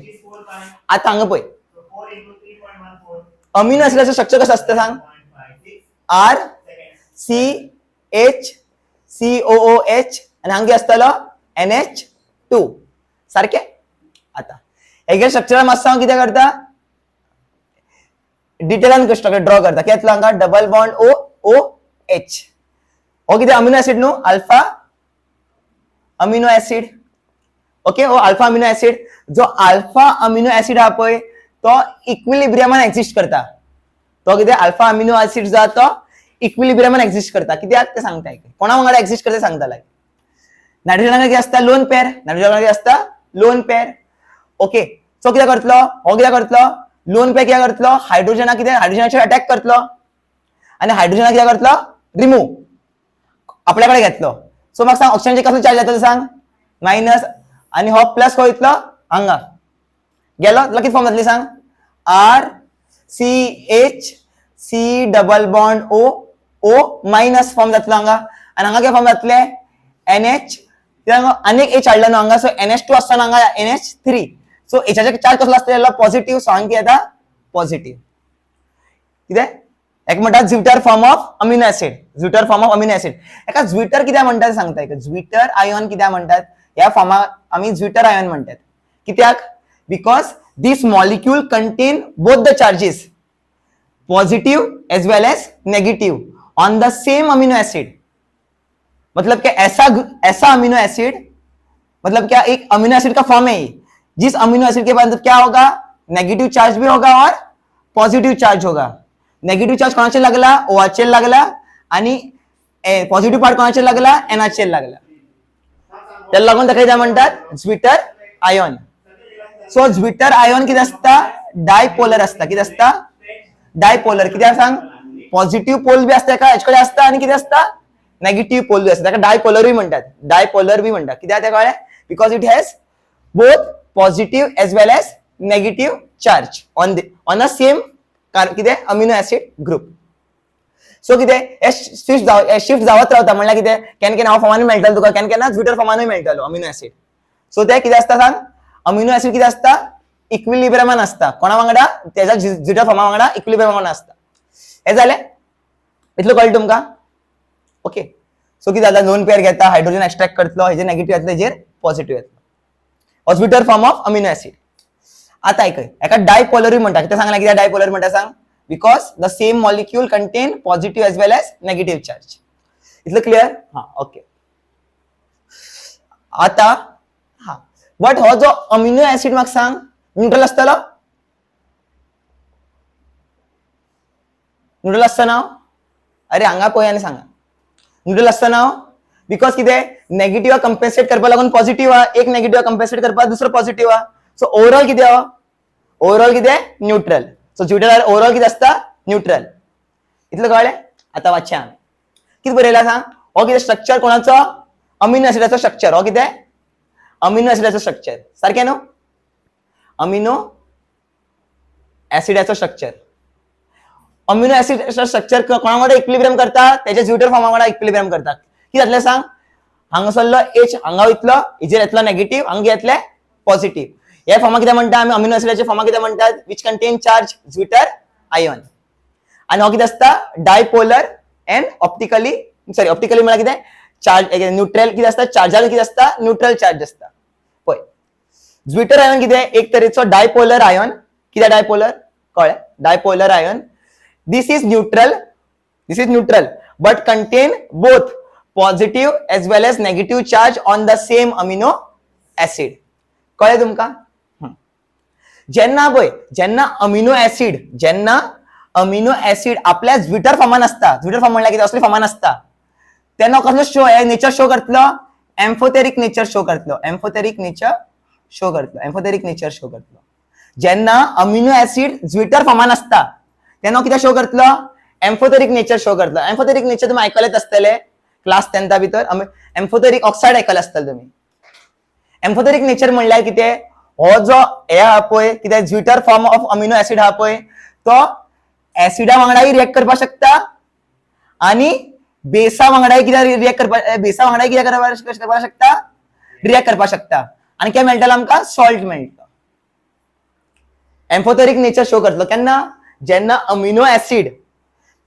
आता सांग पळय. अमिनो ऍसिडचं स्ट्रक्चर कसं असतं सांग? आर सी एच COOH आणि हांगे असतलो NH2 सारखे. आता हेगे स्ट्रक्चर मातसो हांव कितें करता? डिटेलान स्ट्रक्चर ड्रॉ करता. कित्याक हांगा डबल बॉन्ड OH. हो कितें अमिनो ऍसिड न्हू? Alpha amino acid. ओके. हो अल्फा अमिनो ऍसिड. जो अल्फा अमिनो ऍसिड हा पळय तो इक्विलिब्रियमान एक्झिस्ट करता. तो कितें? अल्फा अमिनो ऍसिड जो तो इक्विलिब्रियमान एक्झिस्ट करता. कित्याक ते सांगता. कोणा वांगडा एक्झिस्ट करता सांगताला. नायट्रोजनाक कितें आसता? Lone pair. नायट्रोजनाक कितें आसता? Lone pair. ओके. सो कितें करतलो? हो कितें करतलो? लोन पेअर कितें करतलो? हायड्रोजनाक कितें? हायड्रोजनाचेर अटॅक करतलो आणि हायड्रोजनाक कितें करतलो? रिमूव्ह आपल्याकडे घेतलो. सो म्हाका सांग ऑक्सिजनचे कसलो चार्ज जातलो सांग? मायनस. आणि हो प्लस खंय वयतलो? हांगा गेलो. तुला किती फॉर्म जातली सांग? RCH double bond O minus form जातलो हांगा. आणि हांगा कितें फॉर्म जातले? NH. अनेक H हाडला न्हू हांगा. सो NH2 आसतना हांगा NH3. सो एचाचे चार्ज कसलो आसतलो? पॉझिटिव्ह. सो हांगा कितें येता? पॉझिटिव्ह. कितें? एक म्हणतात zwitter form of amino acid. Zwitter form of amino acid. एका झ्विटर कित्याक म्हणतात सांगता. एक झ्विटर आयन कित्याक म्हणतात? या फॉर्माक आम्ही झ्विटर आयन म्हणतात. कित्याक? Because this molecule contain both the charges positive as well as negative on the same amino acid. मतलब क्या ऐसा अमीनो एसिड, मतलब क्या एक अमीनो एसिड का फॉर्म है जिस अमीनो एसिड के बाद क्या होगा? नेगेटिव चार्ज भी होगा और पॉजिटिव चार्ज होगा. नेगेटिव चार्ज कोणाचे लागला? OH लागला आणि पॉझिटिव्ह पार्ट कोणाचे लागला? NH लागला. त्याला लागून त्याला काय म्हणतात? Zwitter ion. So zwitter ion किती असता? डायपोलर असता. किती असता? डायपोलर. किती सांग? पॉझिटिव्ह पोल बी असता का कडे असता आणि किती असता? नेगेटिव्ह पोल बी असता. त्याला डायपोलर बी म्हणतात. डायपोलर बी म्हणतात. किती त्या कळले? Because it has both positive as well as negative charge on a same किती अमिनो ऍसिड ग्रुप. सो कितें शिफ्ट जावत रावता म्हणल्यार कितें केन्ना केन्ना हांव फॉर्मान मेळटलो तुका, केन्ना केन्ना झ्विटर फॉर्मानूय मेळटलो अमिनो ऍसिड. सो ते कितें आसता सांग? अमिनो ऍसिड कितें आसता? इक्विलिब्रियमान असता. कोणा वांगडा? त्याच्या झ्विटर फॉर्मा वांगडा इक्विलिब्रियमान असता. हे जालें? इतलो कळ्ळें तुमकां? ओके. सो कितें जाता? लोन पेअर घेता, हायड्रोजन एक्सट्रॅक्ट करतलो, हेजेर नेगेटिव्ह येतलो, हेजेर पॉझिटिव्ह येतलो. Zwitter form of amino acid. आता ऐकय, एका डायपोलर म्हणटा. कितें सांगला? कित्याक डायपोलर म्हणटा सांग? Because the same molecule contain positive as well as negative charge. इतलं क्लिअर? हा. ओके. आता हा बट हो जो अमिनो ऍसिड म्हाका सांग न्यूट्रल असतलो? न्यूट्रल असता ना? अरे हांगा पळय आनी सांगा. न्यूट्रल असता ना? बिकॉज कितें नेगेटिव्ह कंपेन्सेट करपा लागून पॉझिटिव्ह हा, एक नेगेटिव्ह कंपेन्सेट करपा दुसरो पॉझिटिव्ह हा. सो ओव्हरऑल कितें हा? ओव्हरऑल कितें? न्यूट्रल. सो ज्युटर ओव्हरऑल कितें आसता? न्यूट्रल. इतलं कळ्ळें? आता वाचया आमी. कितें बरयला सांग? हो कितें स्ट्रक्चर कोणाचो? अमिनो ऍसिडाचो स्ट्रक्चर. हो कितें? अमिनो ऍसिडाचो स्ट्रक्चर. सारकें न्हू? अमिनो ऍसिडाचो स्ट्रक्चर. अमिनो ऍसिडाचो स्ट्रक्चर कोणा वांगडा इक्विलिब्रियम करता? त्याच्या ज्युटर फॉर्मा वांगडा इक्विलिब्रियम करता. कितें जातलें सांग? हांगासरलो H हांगा वयतलो, हेजेर येतलो नेगेटिव्ह, हांगा येतले पॉझिटिव्ह. या फॉर्मा कितें म्हणटा आमी? अमिनो ऍसिडाचे फॉर्मा कितें म्हणतात? Which contain charge zwitter ion. आणि हो कितें आसता? डायपोलर एंड ऑप्टिकली म्हळ्यार कितें? चार्ज न्यूट्रल कितें आसता? चार्जार कितें आसता? न्यूट्रल चार्ज आसता. पळय ज्विटर आयन कितें? एक तरेचो डायपोलर आयन. कितें डायपोलर? कळ्ळें? Dipolar ion. This is neutral this is neutral but contain both positive as well as negative charge on the same amino acid. कळलं तुमका? जेन्ना अमिनो ऍसिड आपल्या ज्विटर फॉर्मान असता, ज्विटर फॉर्म म्हणल्यार कितें असले फॉर्मान असता, तेन्ना कसलो शो नेचर शो करतलो? एम्फोथेरिक नेचर शो करतलो. जेन्ना अमिनो ऍसिड ज्विटर फॉर्मान असता तेन्ना कितें शो करतलो? एम्फोथेरिक नेचर शो करतलो. एम्फोथेरिक नेचर तुम्ही आयकलेच असतले क्लास 10 भितर. एम्फोथेरिक ऑक्साइड आयकले असतले तुम्ही. एम्फोथेरिक नेचर म्हणल्यार कितें? हो जो हे आहा पळय, कितें zwitter form of amino acid आहा पळय, तो ऍसिडा वांगडाय रिएक्ट करपाक शकता आणि बेसा वांगडाय कितें रिएक्ट करपाक शकता? रिएक्ट करपाक शकता. आणि काय मेळटलं आमकां? सॉल्ट मेळटा. एम्फोथेरिक नेचर शो करतलो केन्ना? जेन्ना अमिनो ऍसिड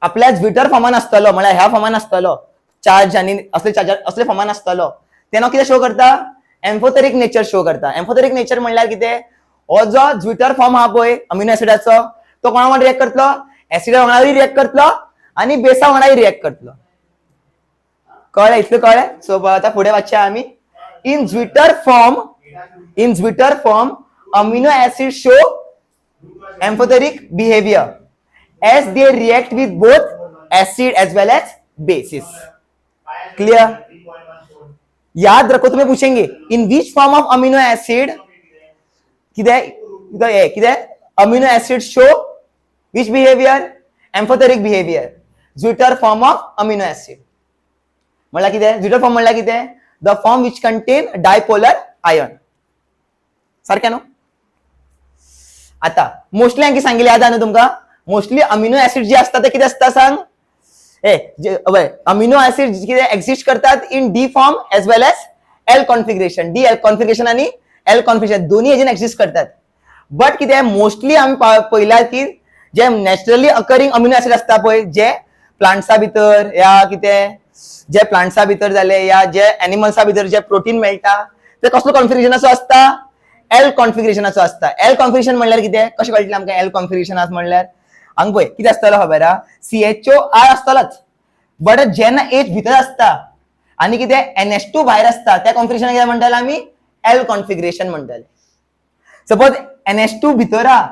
आपल्या ज्विटर फॉर्मान असतलो, म्हळ्यार ह्या फॉर्मान असतलो, चार्ज आणि असले फॉर्मान असतलो, तेन्ना कितें शो करता? एम्फोथेरिक नेचर शो करता. एम्फोथेरिक नेचर म्हणल्यार कितें? हो जो ज्विटर फॉर्म आहा पळय अमिनो ऍसिडाचो, तो कोणा वांगडा रिएक्ट करतलो? ऍसिडा वांगडाय रिएक्ट करतलो आणि बेसा वांगडाय रिएक्ट करतलो. कळ्ळें? इतलें कळ्ळें? सो आता फुडें वाचया आमी. In zwitter form amino acid show amphoteric behaviour as they react with both acid as well as bases. Clear? याद रखो, तुम्हें पूछेंगे in which form of amino acid किधर amino acid show which behavior? Amphoteric behavior. Zwitter form of amino acid. म्हणला किधर Zwitter form म्हणला किधर? The form which contain dipolar ion. सारखे नो? आता मोस्टली आणखी सांगितले याद आहे तुमका? मोस्टली अमिनो ऍसिड जे असतात ते किती असतात सांग? अमिनो ऍसिड किती एक्झिस्ट करतात in D form as well as L configuration. D L configuration आणि एल कॉन्फिगरेशन दोन्ही एजंट एक्झिस्ट करतात. बट किती मोस्टली आम्ही पहिला की जे नॅचरली अकरिंग अमिनो ऍसिड असतात पळय, जे प्लांट्सा भितर या किती जे प्लांट्सा भितर जाले या जे एनिमल्सा भितर जे प्रोटीन मेळटा ते कसलो कॉन्फिगरेशनाचो असता? एल कॉन्फिगरेशनाचो असता. एल कॉन्फिगरेशन म्हणल्यार कितें? कशें कळटलें आमकां एल कॉन्फिगरेशन आसा म्हणल्यार? हांगा पळय कितें आसतलो खबर आहा? CHOR आसतलोच, बट जेन्ना H भितर असता आणि कितें NH2 भायर असता त्या कॉन्फिगरेशनाक कितें म्हणटाले आमी? एल कॉन्फिगरेशन म्हणटाले. सपोज NH2 भितर आहा,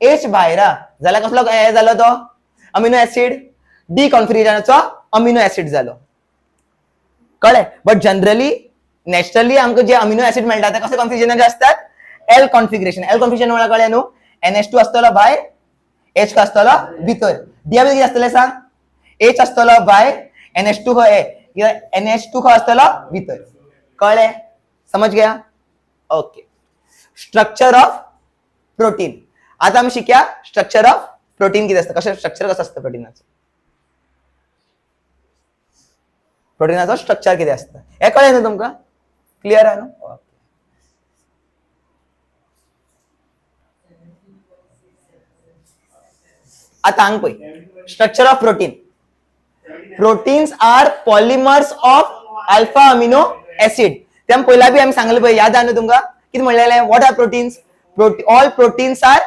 H भायर आहा, जाल्यार कसलो हे जालो तो अमिनो ऍसिड? डी कॉन्फिगरेशनाचो अमिनो ऍसिड जालो. कळ्ळें? बट जनरली नॅचरली आमकां जे अमिनो ऍसिड मेळटा ते कसले कॉन्फिगरेशनाचे असतात? L configuration. एल कॉन्फिगरेशन म्हळ्यार कळ्ळें न्हू? NH2 आसतलो भायर, H आसतलो भितर. डी भितर कितें आसतलें सांग? H आसतलो भायर, NH2 NH2 आसतलो भितर. कळ्ळें? समज गया? ओके. Structure of protein. आता आम्ही शिकया स्ट्रक्चर ऑफ प्रोटीन किती असतं, कशा स्ट्रक्चर कसं असतं प्रोटीनाचं. प्रोटीनाचं स्ट्रक्चर किती असतं हे कळेल ना तुमका? क्लियर आहे ना? आता हांग पळय structure of protein. Proteins are polymers of alpha amino acid. तेम पहिला बी आम्ही सांगले पळय, याद आहे ना तुमका? किती म्हणलेले? What are proteins? All proteins are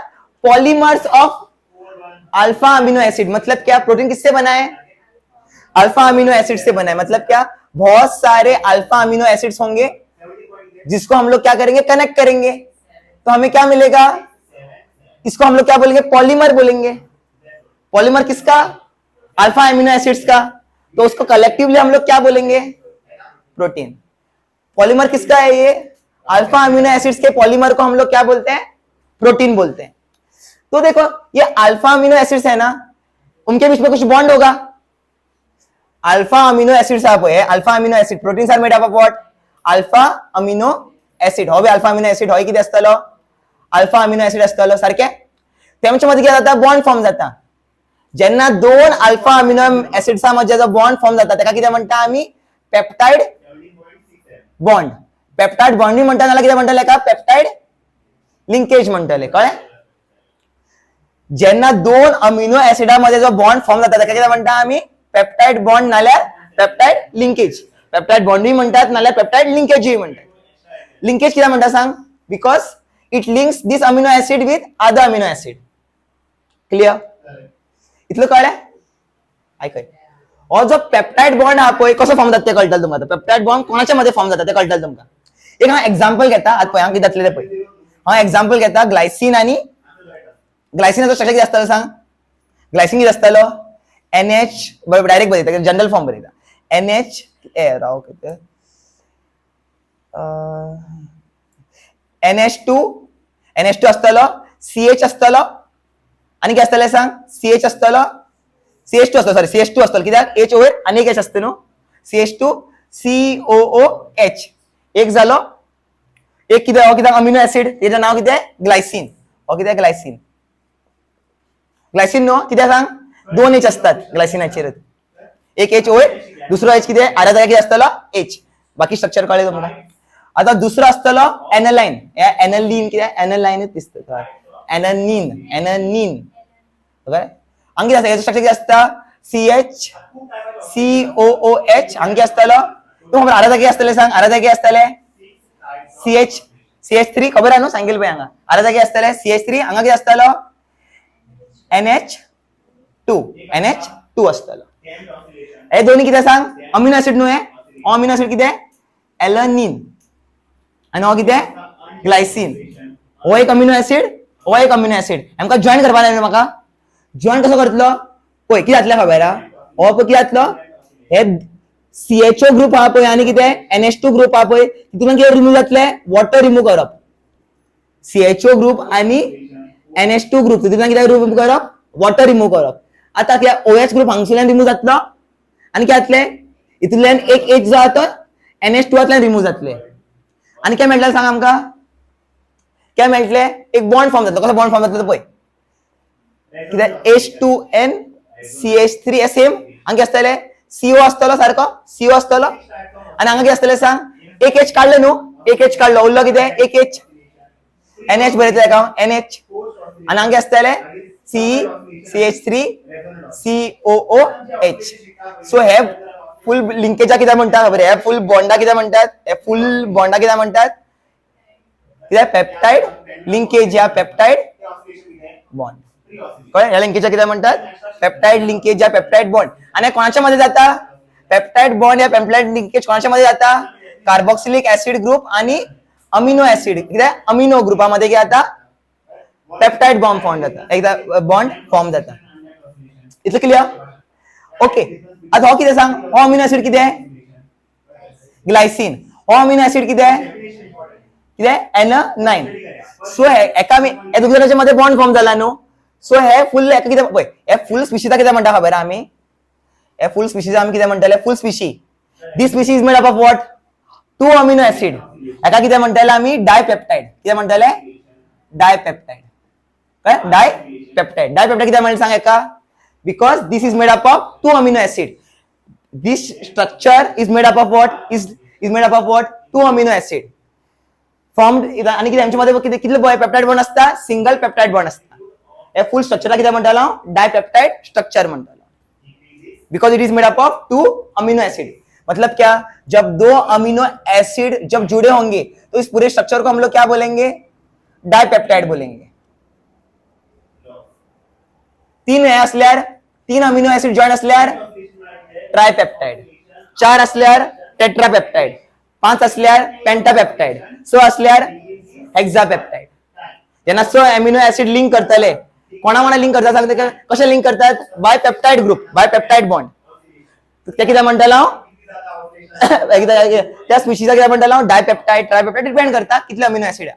polymers of alpha amino acid. मतलब क्या? प्रोटीन किससे बना है? अल्फा अमीनो एसिड से बना है. मतलब क्या? बहुत सारे अल्फा अमीनो एसिड्स होंगे जिसको हम लोग क्या करेंगे? कनेक्ट करेंगे, तो हमें क्या मिलेगा? इसको हम लोग क्या बोलेंगे? पॉलीमर बोलेंगे. पॉलीमर किसका? अल्फा अमीनो एसिड्स का. तो उसको कलेक्टिवली हम लोग क्या बोलेंगे? प्रोटीन. पॉलीमर किसका है? ये अल्फा अमीनो एसिड्स के पॉलीमर को हम लोग क्या बोलते हैं? प्रोटीन बोलते हैं. तो देखो ये अल्फा अमीनो एसिड्स है ना, उनके बीच में कुछ बॉन्ड होगा. अल्फा अमीनो एसिड्स आप है, alpha amino acid proteins are made up of what? Alpha amino acid. हो बे अल्फा अमीनो एसिड हो किती असतलो? अल्फा अमीनो एसिड असतलो. सारखे त्यांच्या मध्ये काय जाता? बॉन्ड फॉर्म जाता. जेन्ना दोन अल्फा अमीनो एसिड्सा मध्ये जो बॉन्ड फॉर्म जाता त्याका किती म्हणता आम्ही? Peptide bond. पेप्टाइड बॉन्ड म्हणता नाला किती म्हणताले का? पेप्टाइड लिंकेज म्हणताले. कळले? जेन्ना दोन अमिनो एसिडा मध्ये जो बॉन्ड फॉर्म जाता त्याका किती म्हणता आम्ही? पेप्टाइड बॉन्ड नाल्यार पेप्टाइड लिंकेज. पेप्टाइड बॉन्डही म्हणतात नाल्यार पेप्टाइड लिंकेजही म्हणतात. लिंकेज किती म्हणता सांग? Because it links this amino acid with other amino acid. Clear? इतलं कळलं? ऐक हो जो पेप्टाइड बॉन्ड हा पळय कसो फॉर्म जाता ते कळटलं तुमकां. पेप्टाइड बॉन्ड कोणाच्या मध्ये फॉर्म जाता ते कळटलं तुमकां. एक हांव एक्झाम्पल घेता. आता पळय हांव कितें जातलें तें पळय. हांव एक्झाम्पल घेता ग्लायसीन आणि ग्लायसिनाचो स्ट्रक्चर कितें आसतलो सांग. ग्लायसीन कितें आसतलो NH डायरेक्ट बरयता जनरल फॉर्म बरयता NH राव कितें NH2 आसतलो CH आसतलो आणि कितें आसतलें सांग CH आसतलो CH2 आसतलो सॉरी CH2 आसतलो कित्याक H वयर आनी एक H आसता न्हू CH2 COOH एक जालो. एक कितें हो कित्याक अमिनो एसिड तेजें नांव कितें ग्लायसीन. हो कितें ग्लायसीन. ग्लायसीन न्हू कित्याक सांग 2 H असतात ग्लायसिनाचेर. एक H वयर दुसरो H कितें आर्या जाग्यार कितें आसतलो H. बाकी स्ट्रक्चर कळ्ळें तुमकां. आता दुसरो आसतलो एनालाइन. एनालिन कितें एनालाइनच दिसता एनानिन ओके. हांगा कितें आसता हेचो स्ट्रक्चर कितें आसता CH COOH हांगा कितें आसतलो तूं खबर आर्या जाग्यार आसतलें सांग आर्या जाग्यार आसतलें CH3 खबर आहा न्हू सांगिल्लें पळय हांगा आर्या जाग्यार आसतलें CH3 हांगा कितें आसतलो NH2 आसतलो. हे दोन्ही कितें सांग अमिनो एसिड न्हू. हे अमिनो एसिड कितें एलनिन आणि हो कितें ग्लायसीन. हो एक अमिनो एसिड हो एक अमिनो एसिड आमकां जॉइन करपाक जाय म्हाका. जॉइन कसो करतलो पळय कितें जातलें खबर आहा. हो पळय कितें जातलो हे CHO ग्रुप आहा पळय आनी कितें NH2 ग्रुप आहा पळय तितून कितें रिमूव जातलें वॉटर रिमूव करप. CHO ग्रुप आनी NH2 ग्रुप तितून कितें रिमूव करप वॉटर रिमूव करप. आता कितें OH ग्रुप हांगसरल्यान रिमूव जातलो आनी कितें जातलें हितूंतल्यान एक H जो आहा तो NH2तल्यान रिमूव जातलें आनी कितें मेळटलें सांग आमकां कितें मेळटलें एक बॉन्ड फॉर्म जातलो. कसो बॉन्ड फॉर्म जातलो पळय कितें H2N CH3 हे सेम हांगा कितें आसतलें CO आसतलो सारको CO आसतलो आनी हांगा कितें आसतलें सांग एक H काडलो न्हू एक H काडलो उरलो कितें एक H NH बरयतलें हाका NH आनी हांगा कितें आसतलें CH3 COOH. सो हे फुल लिंकेजा कितें म्हणटा खबर हे फुल बॉन्डा कितें म्हणटात हे फुल बॉन्डा कितें म्हणटात कितें पेप्टाइड लिंकेज या पेप्टाइड बॉन्ड. कळ्ळें ह्या लिंकेजा कितें म्हणटात पेप्टाइड लिंकेज या पेप्टाइड बॉन्ड. आनी कोणाच्या मध्ये जाता पेप्टाइड बॉन्ड या पेप्टाइड लिंकेज कोणाच्या मध्ये जाता कार्बोक्सिलिक ऍसिड ग्रुप आणि अमिनो ऍसिड कितें अमिनो ग्रुपामध्ये कितें जाता पेप्टाइड बॉन्ड फॉर्म जाता एकदा बॉन्ड फॉर्म जाता. इतलें क्लियर ओके. आता हो कितें सांग हो अमिनो एसिड कितें ग्लायसीन. हो अमिनो एसिड कितें कितें N9. सो एका हे दोगांच्या मध्ये बॉन्ड फॉर्म जाला न्हू. सो हे फुल एका कितें पळय हे फुल स्पिशीजा कितें म्हणटा खबर आमी हे फुल स्पिशीजा आमी कितें म्हणटाले full species. This species is made up of what 2 amino acid. एका कितें म्हणटाले आमी डायपेप्टाइड कितें म्हणटाले डायपेप्टाइड. कळ्ळें डायपेप्टाइड डायपेप्टाइड कितें म्हणलें सांग एका because this is made up of 2 amino acid. This structure is made up of what is made up of what 2 amino acid formed. आनी कितें आमच्या मध्ये कितें कितले पेप्टाइड बॉन्ड आसता सिंगल पेप्टाइड बॉन्ड आसता. हे फुल स्ट्रक्चरला कितें म्हणटालो डायपेप्टाइड स्ट्रक्चर म्हणटालो because it is made up of 2 amino acid. मतलब क्या जब 2 अमीनो एसिड जब जुड़े होंगे तो इस पूरे स्ट्रक्चर को हम लोग क्या बोलेंगे डायपेप्टाइड बोलेंगे. 3 हे असल्यार 3 अमिनो एसिड जॉइन असल्यार ट्रायपेप्टाइड. 4 असल्यार टेट्रापेप्टाइड. 5 असल्यार पेंटापेप्टाइड. 6 असल्यार हेक्सापेप्टाइड. जेन्ना 6 अमिनो एसिड लिंक करतले कोणा लिंक करतात सांगते कशे लिंक करतात bye peptide group by peptide bond. ते कितें म्हणटालो त्या स्पिशीचा कितें म्हणटालो डायपेप्टाइड ट्रायपेप्टाइड डिपेंड करता कितले अमिनो एसिड.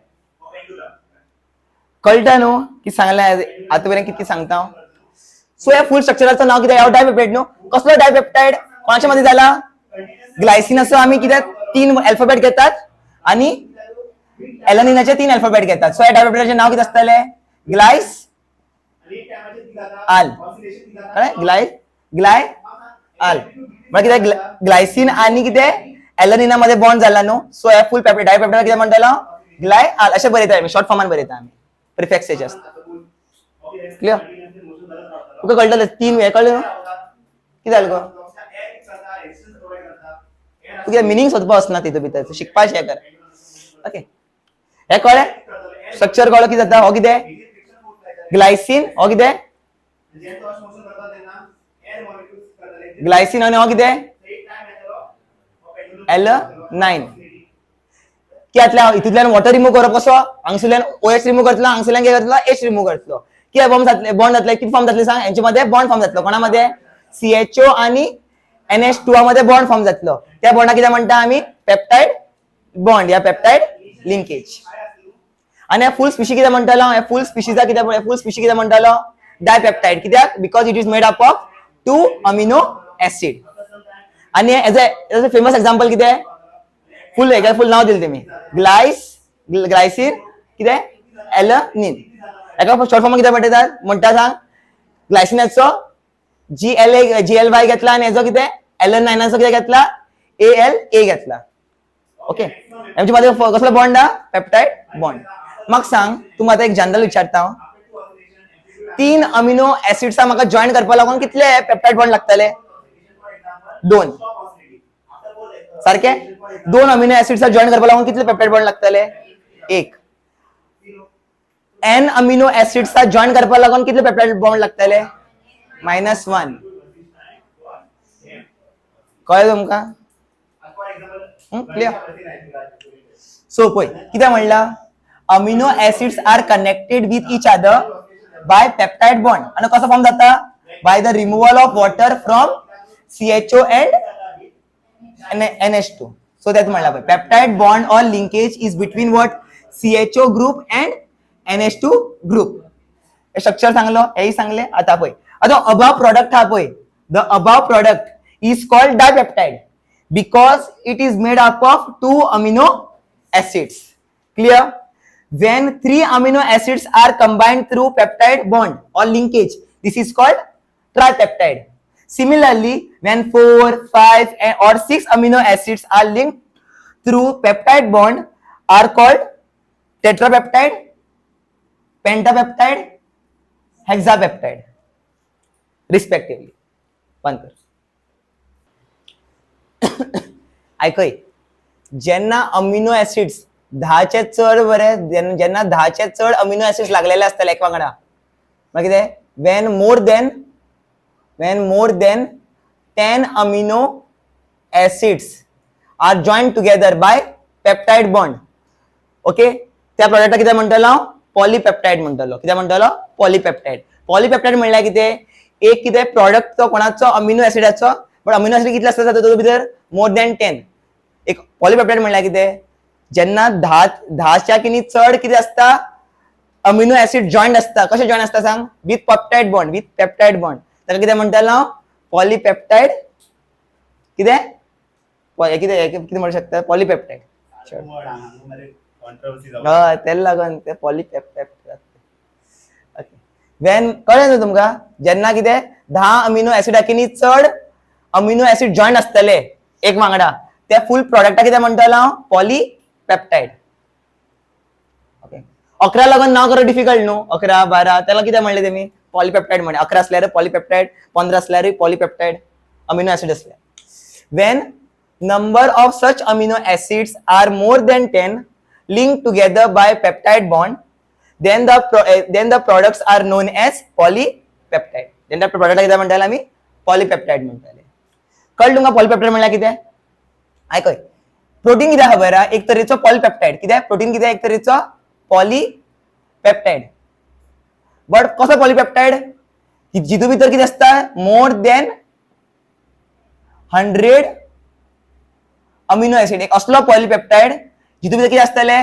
कळटा न्हू की सांगलें आता पर्यंत किती सांगता. सो ह्या फुल स्ट्रक्चराचं नाव कितें ह्या डायपेप्टाइड न्हू. कसलो डायपेप्टाइड कोणाच्या मध्ये जाला ग्लायसिनाचो आमी कितें 3 अल्फाबेट घेतात आणि एलानिनाचे 3 अल्फाबेट घेतात. सो ह्या डायपेप्टाइडचे नाव कितें आसतलें ग्लायस आल. ग्लाय आल म्हणजे कितें ग्लायसिन आणि कितें एलानिना मध्ये बॉन्ड जाला न्हू. सो ह्या फुल डायपेप्टाइड कितें म्हणटालो ग्लाय आल अशें बरयता आमी शॉर्ट फॉर्मान बरयता आमी प्रिफिक्सेस आसता. क्लियर तुका कळटलें 3 हे कळ्ळें न्हू कितें जालें गो तुका मिनिंग सोदपा वचना तितून भितर शिकपा शें कर. ओके हे कळ्ळें स्ट्रक्चर कळ्ळो कितें जाता. हो कितें ग्लायसिन हो कितें ग्लायसिन आणि हो कितें L9 कित्यातल्या हितूंतल्यान वॉटर रिमूव करप कसो हांगसरल्यान OH रिमूव करतलो हांगसरल्यान कितें करतलो H रिमूव करतलो कित्याक बॉन्ड जातले किती फॉर्म जातले सांग यांच्या मध्ये बॉन्ड फॉर्म जातलो कोणा मध्ये CHO आणि NH2 मध्ये बॉन्ड फॉर्म जातलो त्या बॉन्डा कितें म्हणटा आमी पेप्टाइड बॉन्ड या पेप्टाइड लिंकेज आणि फुल स्पीशी कितें म्हणटालो फुल स्पीशीचा कितें फुल स्पीशी कितें म्हणटालो डायपेप्टाइड कित्याक because it is made up of 2 amino acid आणि एज अ फेमस एक्झाम्पल कितें फुल नाव दिले तेमी ग्लायसिन कितें एलनिन एका शॉर्ट फॉर्म कितें म्हणटा सांग ग्लायसिनाचो GLY घेतला आणि हेजो कितें L9 कितें घेतला ALA घेतला ओके यांच्या मध्ये कसलो बॉन्ड हा पेप्टाइड बॉन्ड मग सांग तू म्हाका एक जनरल विचारता 3 अमिनो एसिड्स म्हाका जॉइन करपा लागून कितले पेप्टाइड बॉन्ड लागतले 2 सारखे 2 अमिनो एसिड्स जॉइन करपा लागून कितले पेप्टाइड बॉन्ड लागतले 1 N अमिनो एसिड्स जॉइन करपा लागून कितले पेप्टाइड बॉन्ड लागतले -1 कळ्ळें तुमका क्लियर सो पळय कितें म्हणला amino acids are connected with each other by peptide bond आणि कसं फॉर्म जाता by the removal of water from CHO and NH2 so that म्हणला पळय पेप्टाइड बॉन्ड और linkage is between what CHO group and NH2 group हे structure सांगलो हेही सांगले आता पळय आता अबाव प्रोडक्ट हा पळय the above product is called dipeptide because it is made up of 2 amino acids clear when 3 amino acids are combined through peptide bond or linkage this is called tripeptide similarly when 4 5 or 6 amino acids are linked through peptide bond are called tetrapeptide pentapeptide hexapeptide respectively पंतर ऐकय जेन्ना amino acids 10 चे चड बरे जेन्ना 10 चे चड amino acids लागलेले असतले एक वांगडा मागीर कितें when more than 10 amino acids are joined together by peptide bond okay त्या प्रोडक्टा कितें म्हणटलो पॉलीपेप्टाइड म्हणटलो कितें म्हणटलो पॉलीपेप्टाइड म्हणल्यार कितें एक कितें प्रोडक्ट तो कोणाचो अमिनो एसिडाचो पण अमिनो एसिड कितले असतात तातूंत भितर मोर दॅन 10 एक पॉलीपेप्टाइड म्हणल्यार कितें जेन्ना 10 च्या किनी चड कितें असता अमिनो एसिड जॉइंट असता कशें जॉइंट असता सांग विथ पेप्टाइड बॉन्ड ताका कितें म्हणटलो पॉलीपेप्टाइड कितें कितें म्हणू शकता पॉलीपेप्टाइड हय तेल लागून ते पॉलीपेप्टाइड वेन कळ्ळें न्हू तुमकां जेन्ना कितें 10 अमिनो एसिडा किनी चड अमिनो एसिड जॉइंट असतले एक वांगडा त्या फुल प्रोडक्टा कितें म्हणटलो हांव पॉलीपेप्टाइड ओके 11 लागून नाव करो डिफिकल्ट न्हू 11 12 त्याला कितें म्हणले तेमी पॉलीपेप्टाइड म्हणे 11 असल्यार पॉलीपेप्टाइड 15 असल्यार पॉलीपेप्टाइड अमिनो एसिड असल्यार when number of such amino acids are more than 10 linked together by peptide bond then the products are known as polypeptide then the product कितें म्हणटाले आमी पॉलीपेप्टाइड म्हणटाले कळ्ळें तुमकां पॉलीपेप्टाइड म्हणल्यार कितें आयकय प्रोटीन कितें खबर हा एक तरेचो पॉलीपेप्टाइड कितें प्रोटीन कितें एक तरेचो पॉलीपेप्टाइड बट कसो पॉलीपेप्टाइड जितू भितर कितें आसता मोर देन 100 अमिनो एसिड एक असलो पॉलीपेप्टाइड जितू भितर कितें आसतले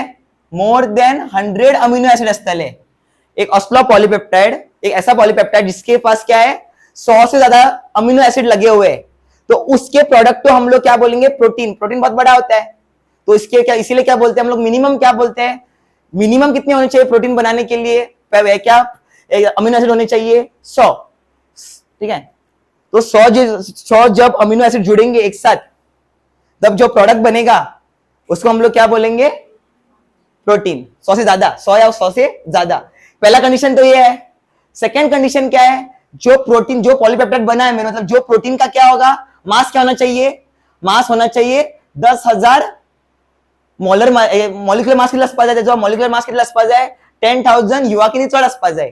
मोर देन 100 अमिनो एसिड आसतले एक असलो पॉलीपेप्टाइड एक ऐसा पॉलीपेप्टाइड जिसके पास क्या है 100 से ज्यादा अमीनो एसिड लगे हुए हैं तो उसके प्रोडक्ट को हम लोग क्या बोलेंगे प्रोटीन बहुत बड़ा होता है तो इसके क्या इसीलिए क्या बोलते हैं हम लोग मिनिमम क्या बोलते हैं मिनिमम कितने होने चाहिए प्रोटीन बनाने के लिए क्या अमीनो एसिड होने चाहिए 100 ठीक है तो 100 जब अमीनो एसिड जुड़ेंगे एक साथ तब जो प्रोडक्ट बनेगा उसको हम लोग क्या बोलेंगे प्रोटीन 100 से ज्यादा 100 या 100 से ज्यादा पहला कंडीशन तो ये है सेकेंड कंडीशन क्या है जो प्रोटीन जो पॉलीपेप्टाइड बना है मेरे मतलब जो प्रोटीन का क्या होगा मास क्या होना चाहिए मास होना चाहिए 10,000 मोलर मॉलिक्युलर मास कितला असपा जाय त्याचो मॉलिक्युलर मास कितला असपा जाय 10,000 युवा किनी चड असपा जाय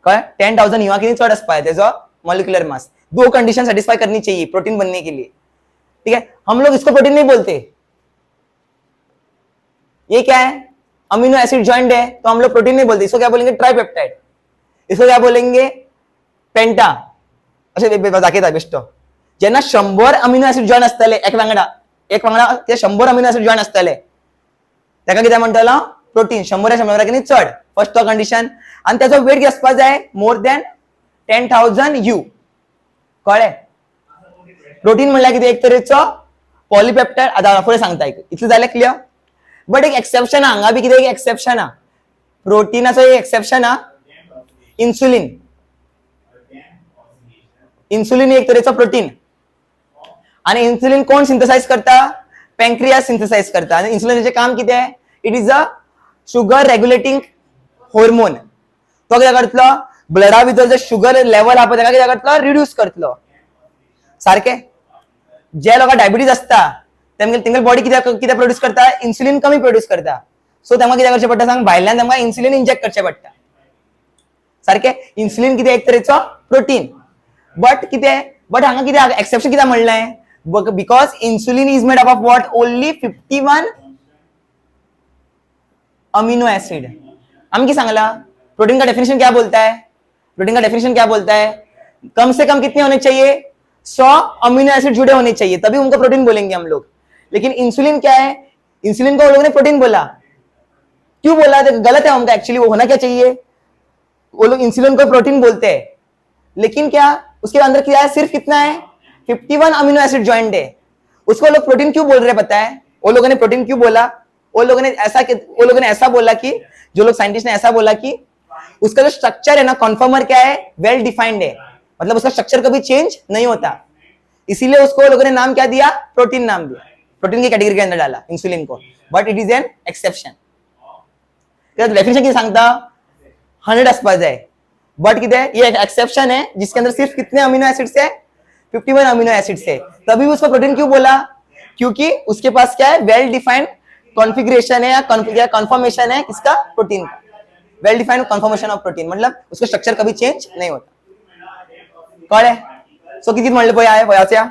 काय 10,000 युवा किनी चड असपा जाय त्याचो मॉलिक्युलर मास दो कंडीशन सेटिस्फाई करनी चाहिए प्रोटीन बनने के लिए, ठीक है। हम लोग इसको प्रोटीन नहीं बोलते, ये क्या है, अमीनो एसिड जॉइंट है, तो हम लोग प्रोटीन नहीं बोलते, इसको क्या बोलेंगे, ट्राइपेप्टाइड, इसको क्या बोलेंगे, पेंटा। अच्छा दाखवता बेस्ट, जेना 100 अमिनो एसिड जॉइन असतले एक वांगडा ते 100 अमिनो एसिड जॉइन असतले ताका कितें म्हणटलो, प्रोटीन। 100 किनी चड, फर्स्ट तो कंडिशन, आणि त्याचा वेट किती असपाक जाय, मोर दॅन 10,000 यू, कळ्ळें। प्रोटीन म्हणल्यार कितें, एक तरेचो पॉलिपेप्टाइड। आता फुडें सांगता, इतलें जालें क्लियर। बट एक एक्सेप्शन हांगा बी कितें, एक एक्सेप्शन हा, प्रोटीनाचो एक एक्सेप्शन हा, इन्सुलिन। इन्सुलिन एक तरेचो प्रोटीन, आणि इन्सुलिन कोण सिंथेसाइज करता, पॅन्क्रियास सिंथेसाइज करता। आणि इन्सुलिनाचे काम कितें, it is a sugar regulating hormone. तो कितें करतलो, ब्लडा भितर जो शुगर लेवल आहा पळय ताका कितें करतलो, रिड्यूस करतलो, सारकें। जे लोकांक डायबिटीज असता तेंगे बॉडी कितें प्रोड्यूस करता, इन्सुलिन कमी प्रोड्यूस करता, सो तेंका कितें करचें पडटा सांग, भायल्यान तेंका इन्सुलिन इंजेक्ट करचें पडटा, सारकें। इन्सुलिन कितें, एक तरेचो प्रोटीन, बट हांगा कितें एक्सेप्शन कितें म्हणलें, because insulin is made up of what, only 51 amino acid. हम क्या सांगला, प्रोटीन का डेफिनेशन क्या बोलता है, प्रोटीन का डेफिनेशन क्या बोलता है, कम से कम कितने होने चाहिए, 100 अमीनो एसिड जुड़े होने चाहिए, तभी उनको प्रोटीन बोलेंगे हम लोग। लेकिन इंसुलिन क्या है, इंसुलिन को वो लोगों ने प्रोटीन बोला, क्यों बोला, तो गलत है उनका, एक्चुअली वो होना क्या चाहिए, वो लोग इंसुलिन को प्रोटीन बोलते हैं, लेकिन क्या उसके अंदर क्या है, सिर्फ कितना है, 51 अमीनो एसिड जॉइंट है, उसको लोग प्रोटीन क्यों बोल रहे पता है, वो लोगों ने प्रोटीन क्यों बोला, वो लोगों ने ऐसा बोला कि, जो लोग साइंटिस्ट ने ऐसा बोला कि उसका जो स्ट्रक्चर है ना, कॉन्फर्मर क्या है, वेल डिफाइंड है, मतलब उसका स्ट्रक्चर कभी चेंज नहीं होता, इसीलिए उसको लोगों ने नाम क्या दिया, प्रोटीन नाम दिया, प्रोटीन की कैटेगरी के अंदर डाला इंसुलिन को, but it is an exception. Definition किती सांगता, 100 असपा जाय, बट किती है, ये एक एक्सेप्शन है जिसके अंदर सिर्फ कितने अमीनो एसिड्स है, 51 अमीनो एसिड्स है, तभी उसको प्रोटीन क्यों बोला, क्योंकि उसके पास क्या है, वेल डिफाइंड कॉन्फ़िगरेशन है या कन्फर्मेशन है किसका, प्रोटीन का, वेल डिफाइंड कन्फर्मेशन ऑफ प्रोटीन, मतलब उसका स्ट्रक्चर कभी चेंज नहीं होता, कळ्ळें। सो किती म्हणले पळय हांवें पळयाच्या,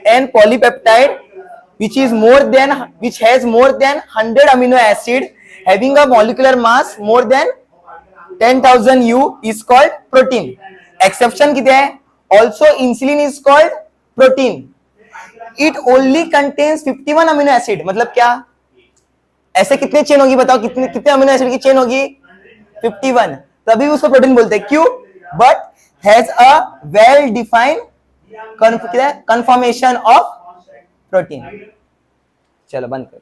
an polypeptide which has more than 100 amino acid having a molecular mass more than 10,000 U is called protein. Exception किती है, also insulin is called protein. It only contains 51 amino acid, मतलब क्या, ऐसे कितने चेन होगी बताओ, कितने अमीनो एसिड की चेन होगी, 51, तभी उसको प्रोटीन बोलते हैं, क्यों, but has a well defined confirmation of protein. चलो बंद करो।